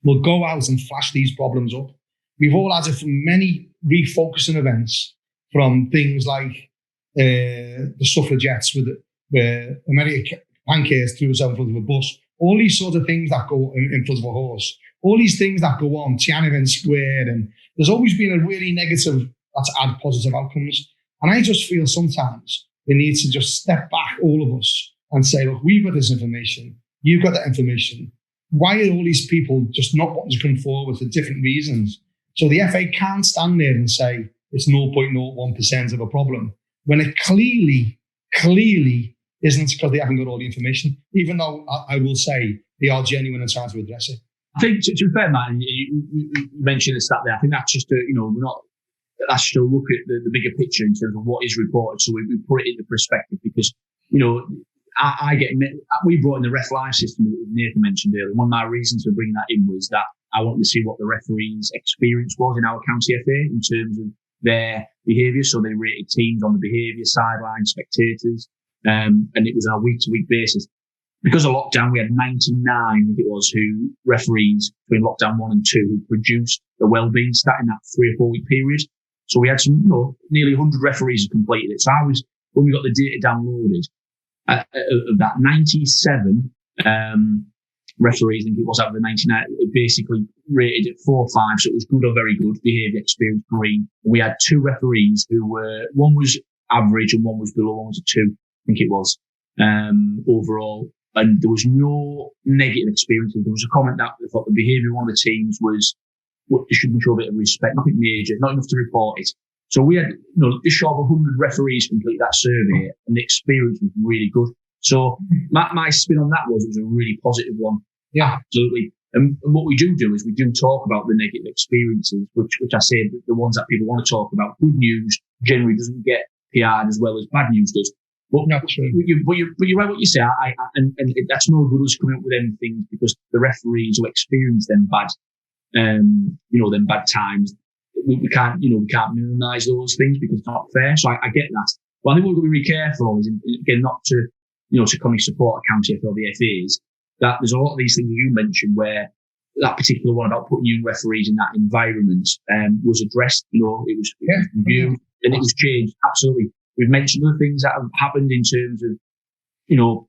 will go out and flash these problems up. We've all had it from many refocusing events, from things like the suffragettes with where America pancakes threw herself in front of a bus, all these sort of things that go in front of a horse, all these things that go on, Tiananmen Square, and there's always been a really negative that's had positive outcomes. And I just feel sometimes we need to just step back, all of us, and say, look, we've got this information, you've got that information. Why are all these people just not wanting to come forward for different reasons? So the FA can't stand there and say it's 0.01% of a problem, when it clearly isn't, because they haven't got all the information, even though I will say they are genuine and trying to address it. I think, to be fair, man, you mentioned the stat there. I think that's just that's just a look at the bigger picture in terms of what is reported. So we put it into perspective because, we brought in the ref live system that Nathan mentioned earlier. One of my reasons for bringing that in was that I wanted to see what the referees' experience was in our county FA in terms of their behaviour. So they rated teams on the behaviour, sideline, spectators, and it was on a week-to-week basis. Because of lockdown, we had 99, I think it was, referees between lockdown 1 and 2 who produced the wellbeing stat in that 3 or 4 week period. So we had some, nearly 100 referees who completed it. So when we got the data downloaded, of that 97 referees, I think it was out of the 99, it basically rated it 4 or 5, so it was good or very good, behaviour, experience, green. We had 2 referees who one was average and one was below, one was a 2, I think it was, overall. And there was no negative experiences. There was a comment that I thought the behaviour of one of the teams was, they shouldn't show a bit of respect, nothing major, not enough to report it. So we had, just short of 100 referees complete that survey, and the experience was really good. So my spin on that was it was a really positive one. Yeah, absolutely. And what we do is we do talk about the negative experiences, which I say the ones that people want to talk about. Good news generally doesn't get PR'd as well as bad news does. But you're right what you say. And that's no good us coming up with anything, because the referees who experience them bad, them bad times, we can't minimise those things because it's not fair. So I get that. But I think we've got to be really careful is again not to kind of support a county FA or the FAs. That there's a lot of these things you mentioned where that particular one about putting young referees in that environment was addressed. It was reviewed and it was changed. Absolutely. We've mentioned other things that have happened in terms of,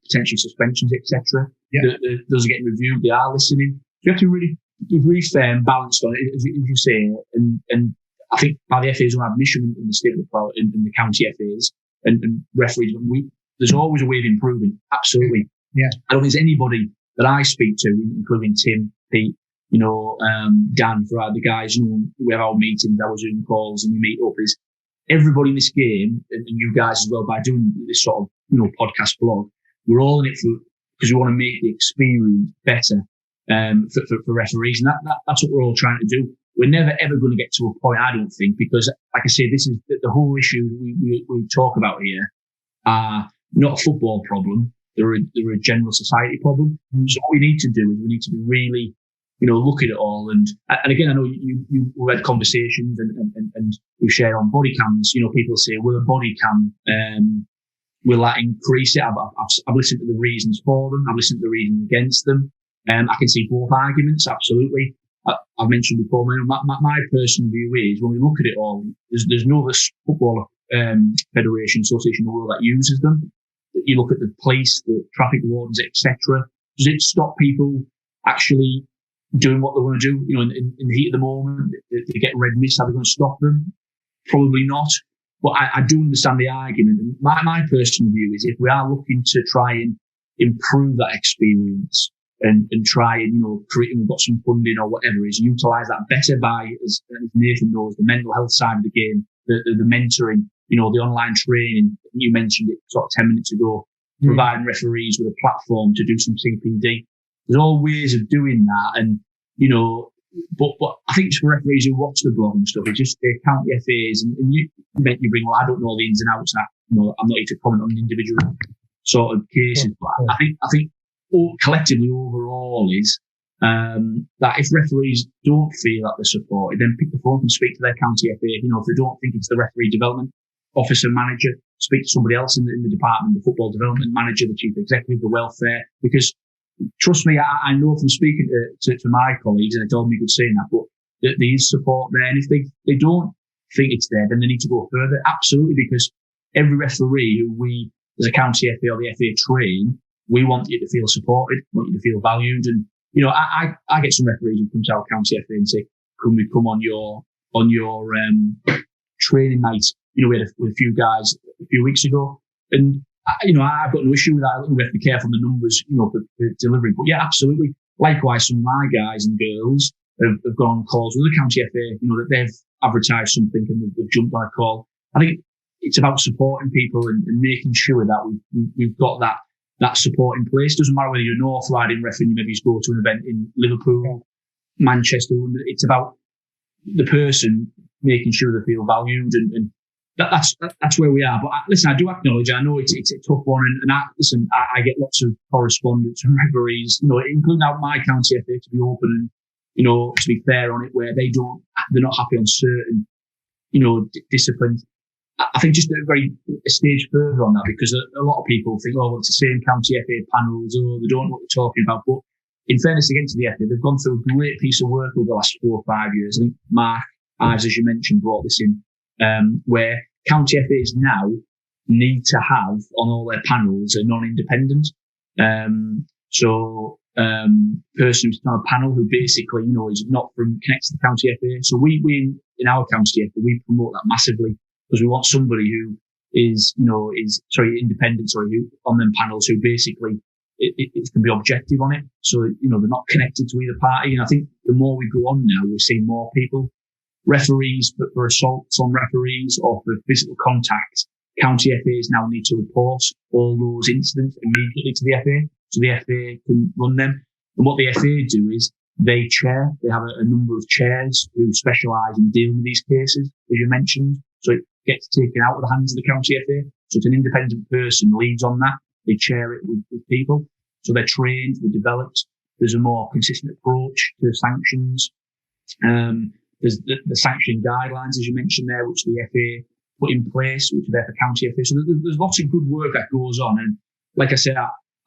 potentially suspensions, etc. Yeah. Those are getting reviewed. They are listening. So you have to really be really fair and balanced on it, as you say. And I think by the FA's own admission in the state of the in the county FAs and referees, there's always a way of improving. Absolutely. Yeah. I don't think there's anybody that I speak to, including Tim, Pete, Dan, for the guys, we have our meetings, our Zoom calls, and we meet up. Is everybody in this game, and you guys as well, by doing this sort of podcast blog, we're all in it because we want to make the experience better for referees, and that's what we're all trying to do. We're never ever going to get to a point, I don't think, because like I say, this is the whole issue we talk about here are not a football problem. They're a general society problem. So what we need to do is we need to be really, look at it all. And again, I know we've had conversations and we've shared on body cams. People say, will a body cam, will that increase it? I've listened to the reasons for them. I've listened to the reasons against them. I can see both arguments, absolutely. I've mentioned before, my personal view is when we look at it all, there's no other football federation, association in the world that uses them. You look at the police, the traffic wardens, etc. Does it stop people actually doing what they want to do? In the heat of the moment, they get red mist. Are they going to stop them? Probably not. But I do understand the argument. And my personal view is if we are looking to try and improve that experience and try and we've got some funding or whatever, is utilise that better by, as Nathan knows, the mental health side of the game, the mentoring. The online training, you mentioned it sort of 10 minutes ago, providing referees with a platform to do some CPD. There's all ways of doing that. And, but I think for referees who watch the blog and stuff, it's just they count the FAs and you bring, well, I don't know the ins and outs that, I'm not here to comment on individual sort of cases. But I think collectively overall is that if referees don't feel that they're supported, then pick the phone and speak to their county FA. You know, if they don't think it's the referee development officer manager, speak to somebody else in the department, the football development manager, the chief executive, the welfare. Because trust me, I know from speaking to my colleagues, and they told me good saying that, but there is support there. And if they don't think it's there, then they need to go further. Absolutely, because every referee who we, as a county FA or the FA, train, we want you to feel supported, want you to feel valued. And, you know, I get some referees who come to our county FA and say, can we come on your training night? You know, we had with a few guys a few weeks ago, and you know, I've got no issue with that. We have to be careful on the numbers, you know, for delivery. But yeah, absolutely. Likewise, some of my guys and girls have gone on calls with the county FA, you know, that they've advertised something and they've jumped on a call. I think it's about supporting people and making sure that we've got that support in place. Doesn't matter whether you're a North Riding ref and you maybe go to an event in Liverpool, Manchester. It's about the person making sure they feel valued, and that's where we are. But listen, I do acknowledge, I know it's a tough one, and I get lots of correspondence from referees, you know, including out my county FA, to be open and, you know, to be fair on it, where they're not happy on certain, you know, disciplines. I think just a stage further on that, because a lot of people think, oh, well, it's the same county FA panels, or they don't know what they're talking about. But in fairness again to the FA, they've gone through a great piece of work over the last 4 or 5 years. I think Mark Ives, as you mentioned, brought this in, where county FAs now need to have on all their panels a non-independent. Person who's on a panel who basically, you know, is not connected to the county FA. So we in our county FA, we promote that massively, because we want somebody who is independent, who on them panels, who basically it can be objective on it. So, you know, they're not connected to either party. And I think the more we go on now, we're seeing more people, referees, but for assaults on referees or for physical contact, county FAs now need to report all those incidents immediately to the FA, so the FA can run them. And what the FA do is they have a number of chairs who specialise in dealing with these cases, as you mentioned. So it gets taken out of the hands of the county FA. So it's an independent person leads on that. They chair it with people. So they're trained, they're developed. There's a more consistent approach to sanctions. There's the sanctioning guidelines, as you mentioned there, which the FA put in place, which are there for county FA. So there's lots of good work that goes on. And like I said,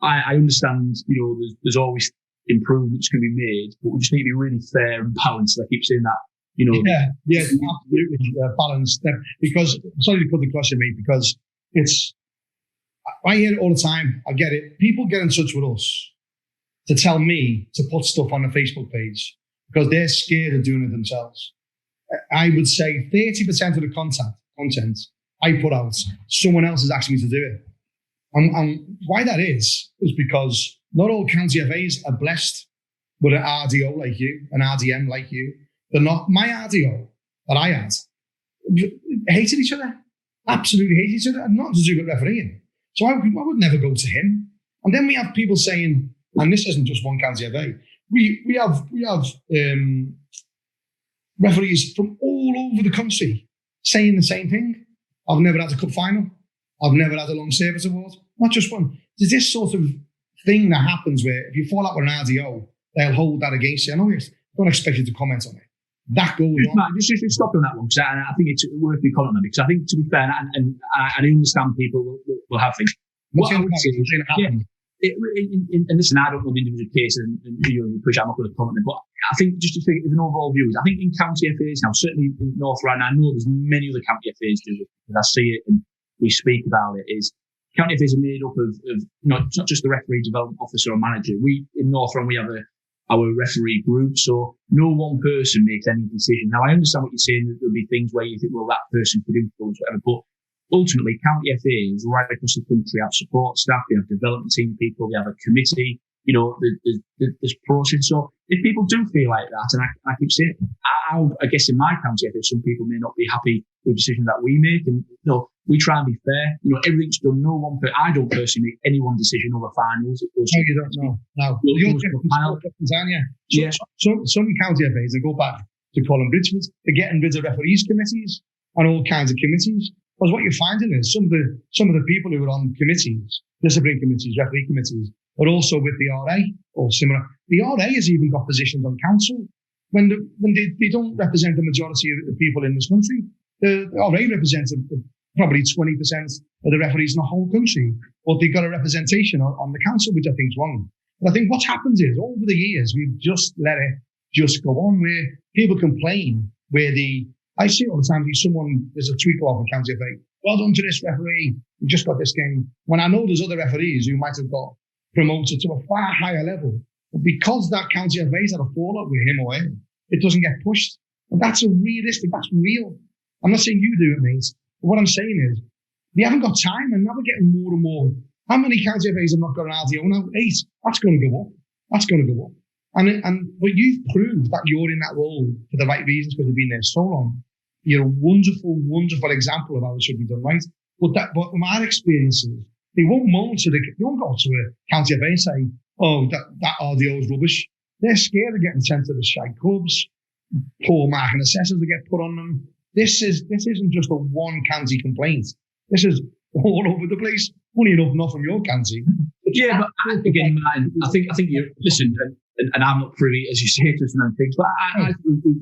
I understand, you know, there's always improvements can be made, but we just need to be really fair and balanced. I keep saying that, you know. Yeah, absolutely balanced. Because, sorry to cut the question, mate, because I hear it all the time. I get it. People get in touch with us to tell me to put stuff on the Facebook page because they're scared of doing it themselves. I would say 30% of the content I put out, someone else has asked me to do it. And why that is because not all county FAs are blessed with an RDO like you, an RDM like you. They're not. My RDO that I had hated each other, absolutely hated each other, and not to do with refereeing. So I would never go to him. And then we have people saying, and this isn't just one county FA, we have referees from all over the country saying the same thing. I've never had a cup final. I've never had a long service award. Not just one. There's this sort of thing that happens where if you fall out with an RDO, they'll hold that against you. I know, don't expect you to comment on it. That goes on. Matt, just stop on that one, because I think it's worth me commenting on it, because I think, to be fair, and I understand people will have things. What I would say is, and listen, I don't know the individual case, and you know, I'm not going to comment on it, but I think just to think of an overall view, I think in county FAs now, certainly in North Rhine, I know there's many other county FAs do it, because I see it and we speak about it, is county FAs are made up of it's not just the referee development officer or manager. We, in North Rhine, we have our referee group, so no one person makes any decision. Now, I understand what you're saying, that there'll be things where you think, well, that person could influence whatever, but ultimately, county FAs right across the country have support staff, they have development team people, they have a committee, you know, there's process. So if people do feel like that, and I keep saying, I guess in my county FA, some people may not be happy with decisions that we make, and you know, we try and be fair. You know, everything's done. I don't personally make any one decision over finals. It goes. No, you don't know. No, you're different, some county FAs, they go back to Colin Bridgeford, they're getting rid of referees committees and all kinds of committees. Because what you're finding is some of the people who are on committees, discipline committees, referee committees, are also with the RA or similar. The RA has even got positions on council when they don't represent the majority of the people in this country. The RA represents probably 20% of the referees in the whole country, but they've got a representation on the council, which I think is wrong. But I think what's happened is over the years, we've just let it just go on where people complain, I see all the time, there's a tweet go off on County FA, well done to this referee, we just got this game. When I know there's other referees who might have got promoted to a far higher level, but because that County FA's had a fallout with him or her, it doesn't get pushed. And that's that's real. I'm not saying you do it, mate. But what I'm saying is, they haven't got time, and now we're getting more and more. How many County FAs have not got an RDO now? 8. That's going to go up. That's going to go up. But you've proved that you're in that role for the right reasons because you've been there so long. You're a wonderful, wonderful example of how it should be done right. But from our experiences, they won't go to a County FA and say, oh, that RDO is rubbish. They're scared of getting sent to the shite clubs, poor marking assessors that get put on them. This isn't just a one county complaint. This is all over the place. Funny enough, not from your county. Yeah, but again, man, I think you listen, and I'm not privy, as you say, to some things, but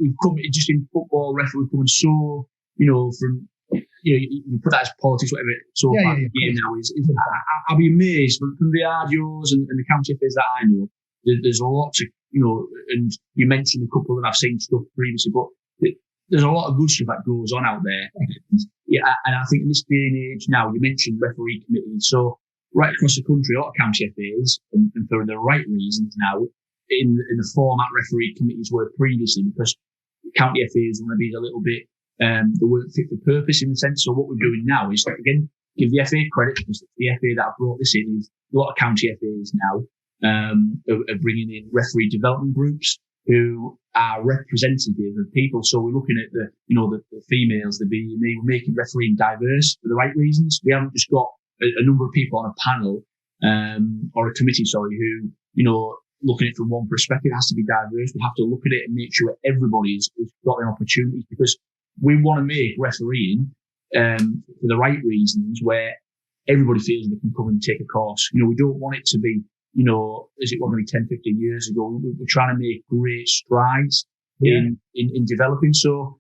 we've come just in football, referee coming so, from, you put that as politics, whatever, so far the game now is I'll be amazed from the RDOs and the county FAs that I know, there's a lot to, and you mentioned a couple and I've seen stuff previously, but there's a lot of good stuff that goes on out there. Yeah, and I think in this day and age now, you mentioned referee committees. So right across the country, a lot of county FAs, and for the right reasons now, in the format referee committees were previously, because county FAs want to be a little bit, they weren't fit for purpose in a sense. So what we're doing now is, again, give the FA credit, because the FA that have brought this in is a lot of county FAs now are bringing in referee development groups who are representative of people. So we're looking at the females, the B and E, we're making refereeing diverse for the right reasons. We haven't just got a number of people on a panel, or a committee, who, looking at it from one perspective. It has to be diverse. We have to look at it and make sure everybody's got an opportunity, because we want to make refereeing, for the right reasons, where everybody feels they can come and take a course. We don't want it to be, as it was maybe 10, 15 years ago. We're trying to make great strides in developing. So,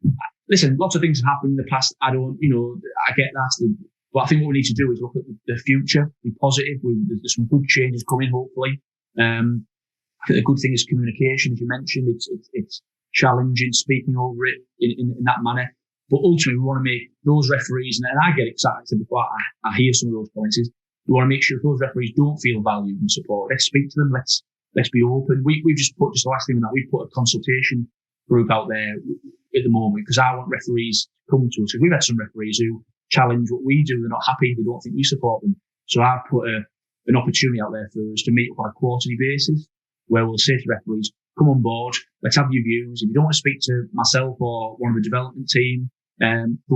listen, lots of things have happened in the past. I get that. But I think what we need to do is look at the future, be positive. There's some good changes coming, hopefully. I think the good thing is communication, as you mentioned. It's challenging speaking over it in that manner. But ultimately, we want to make those referees, and I get excited before I hear some of those points, is we want to make sure those referees don't feel valued and supported. Let's speak to them. Let's be open. We've just put, just the last thing that we put a consultation group out there at the moment, because I want referees to come to us. We've had some referees who challenge what we do. They're not happy. They don't think we support them. So I've put an opportunity out there for us to meet up on a quarterly basis, where we'll say to referees, come on board, let's have your views. If you don't want to speak to myself or one of the development team, go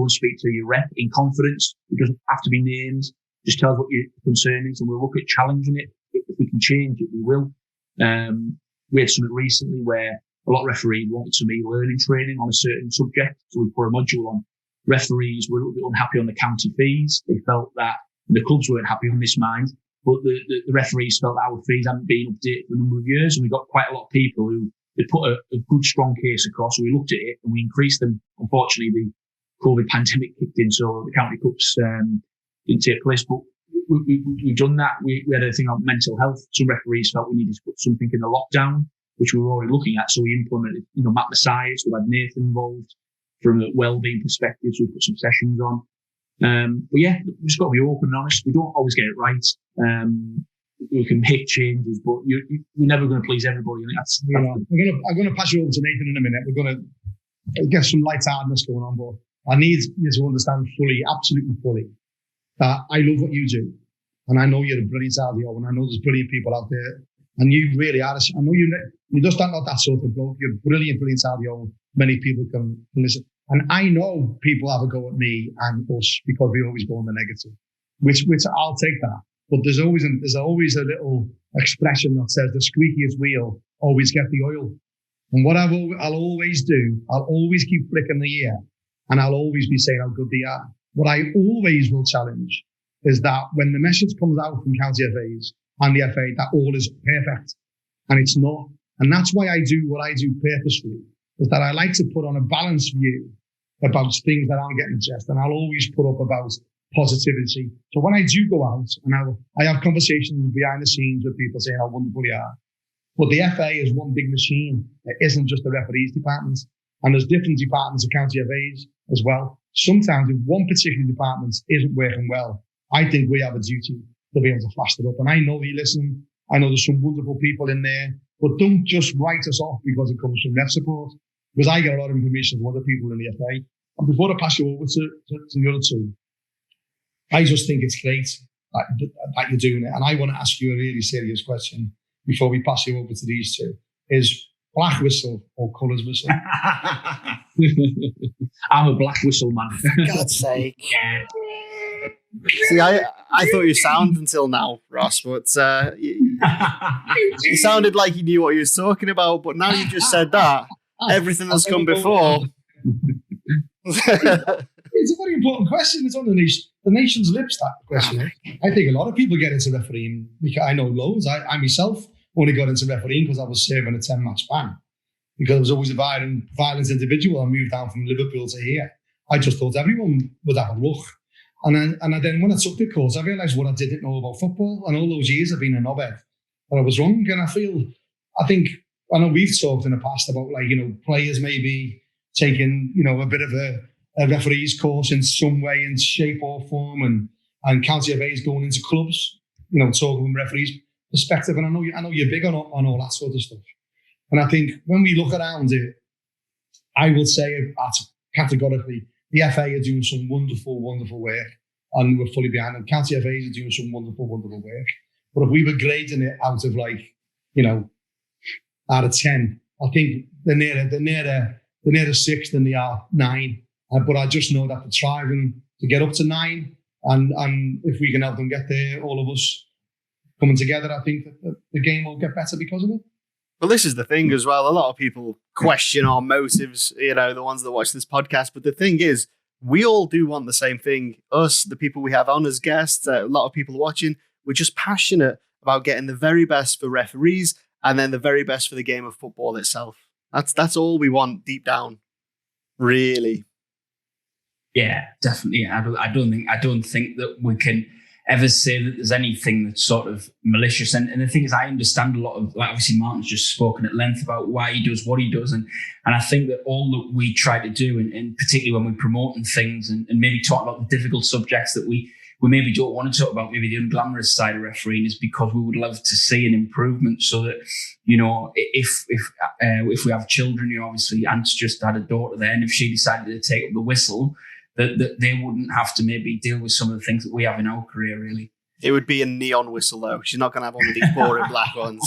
and speak to your rep in confidence. It doesn't have to be named. Just tell us what your concern is, and we'll look at challenging it. If we can change it, we will. We had something recently where a lot of referees wanted some e-learning training on a certain subject, so we put a module on. Referees were a little bit unhappy on the county fees. They felt that the clubs weren't happy on this mind, but the referees felt that our fees hadn't been updated for a number of years, and we got quite a lot of people who they put a good, strong case across. So we looked at it and we increased them. Unfortunately, the COVID pandemic kicked in, so the county cups didn't take place, but we've done that. We had a thing on mental health. Some referees felt we needed to put something in the lockdown, which we were already looking at. So we implemented, Matt Messiahs, we had Nathan involved from a well-being perspective. So we put some sessions on. But yeah, we just got to be open and honest. We don't always get it right. We can make changes, but you're never going to please everybody. I'm going to pass you over to Nathan in a minute. We're going to get some lightheartedness going on, but I need you to understand fully, absolutely fully, that I love what you do. And I know you're a brilliant RDO, and I know there's brilliant people out there. And you really are. I know you just not that sort of bloke. You're brilliant RDO. Many people can listen. And I know people have a go at me and us because we always go on the negative, which I'll take that. But there's always a little expression that says the squeakiest wheel always get the oil. And what I'll always do, I'll always keep flicking the ear, and I'll always be saying how good they are. What I always will challenge is that when the message comes out from county FAs and the FA that all is perfect, and it's not. And that's why I do what I do purposefully, is that I like to put on a balanced view about things that aren't getting addressed. And I'll always put up about positivity. So when I do go out and I have conversations behind the scenes with people saying how wonderful you are. But the FA is one big machine. It isn't just the referees department. And there's different departments of county FAs as well. Sometimes if one particular department isn't working well, I think we have a duty to be able to fast it up. And I know you listen. I know there's some wonderful people in there, but don't just write us off because it comes from ref support. Because I get a lot of information from other people in the FA. And before I pass you over to the other two, I just think it's great that you're doing it. And I want to ask you a really serious question before we pass you over to these two. Is black whistle or colours whistle? I'm a black whistle man. For God's sake. See, I thought you sound until now, Ross, but you sounded like you knew what you was talking about, but now you just said that. Everything that's come before. It's a very important question. It's on the nation's lips, that question. I think a lot of people get into refereeing. I know loads. I myself only got into refereeing because I was serving a 10-match ban. Because I was always a violent individual. I moved down from Liverpool to here. I just thought everyone would have a look. And then when I took the course, I realised what I didn't know about football. And all those years I've been a knobhead. But I was wrong. And I know we've talked in the past about players maybe taking, a bit of a referee's course in some way, in shape or form, and county FAs going into clubs, talking from referees' perspective. And I know you're big on all that sort of stuff. And I think when we look around it, I would say categorically, the FA are doing some wonderful, wonderful work, and we're fully behind them. County FAs are doing some wonderful, wonderful work. But if we were grading it out of out of 10, I think they're nearer 6 than they are 9. But I just know that they're striving to get up to 9, and if we can help them get there, all of us coming together, I think that the game will get better because of it. Well, this is the thing as well. A lot of people question our motives, the ones that watch this podcast. But the thing is, we all do want the same thing. Us, the people we have on as guests, a lot of people watching, we're just passionate about getting the very best for referees and then the very best for the game of football itself. That's all we want deep down, really. Yeah, definitely. I don't think that we can ever say that there's anything that's sort of malicious. And the thing is, I understand a lot of, obviously Martin's just spoken at length about why he does what he does. And I think that all that we try to do, and particularly when we're promoting things and maybe talk about the difficult subjects that we maybe don't want to talk about, maybe the unglamorous side of refereeing, is because we would love to see an improvement so that, if we have children, obviously Ant's just had a daughter there, and if she decided to take up the whistle, that they wouldn't have to maybe deal with some of the things that we have in our career, really. It would be a neon whistle, though. She's not going to have one of these boring black ones.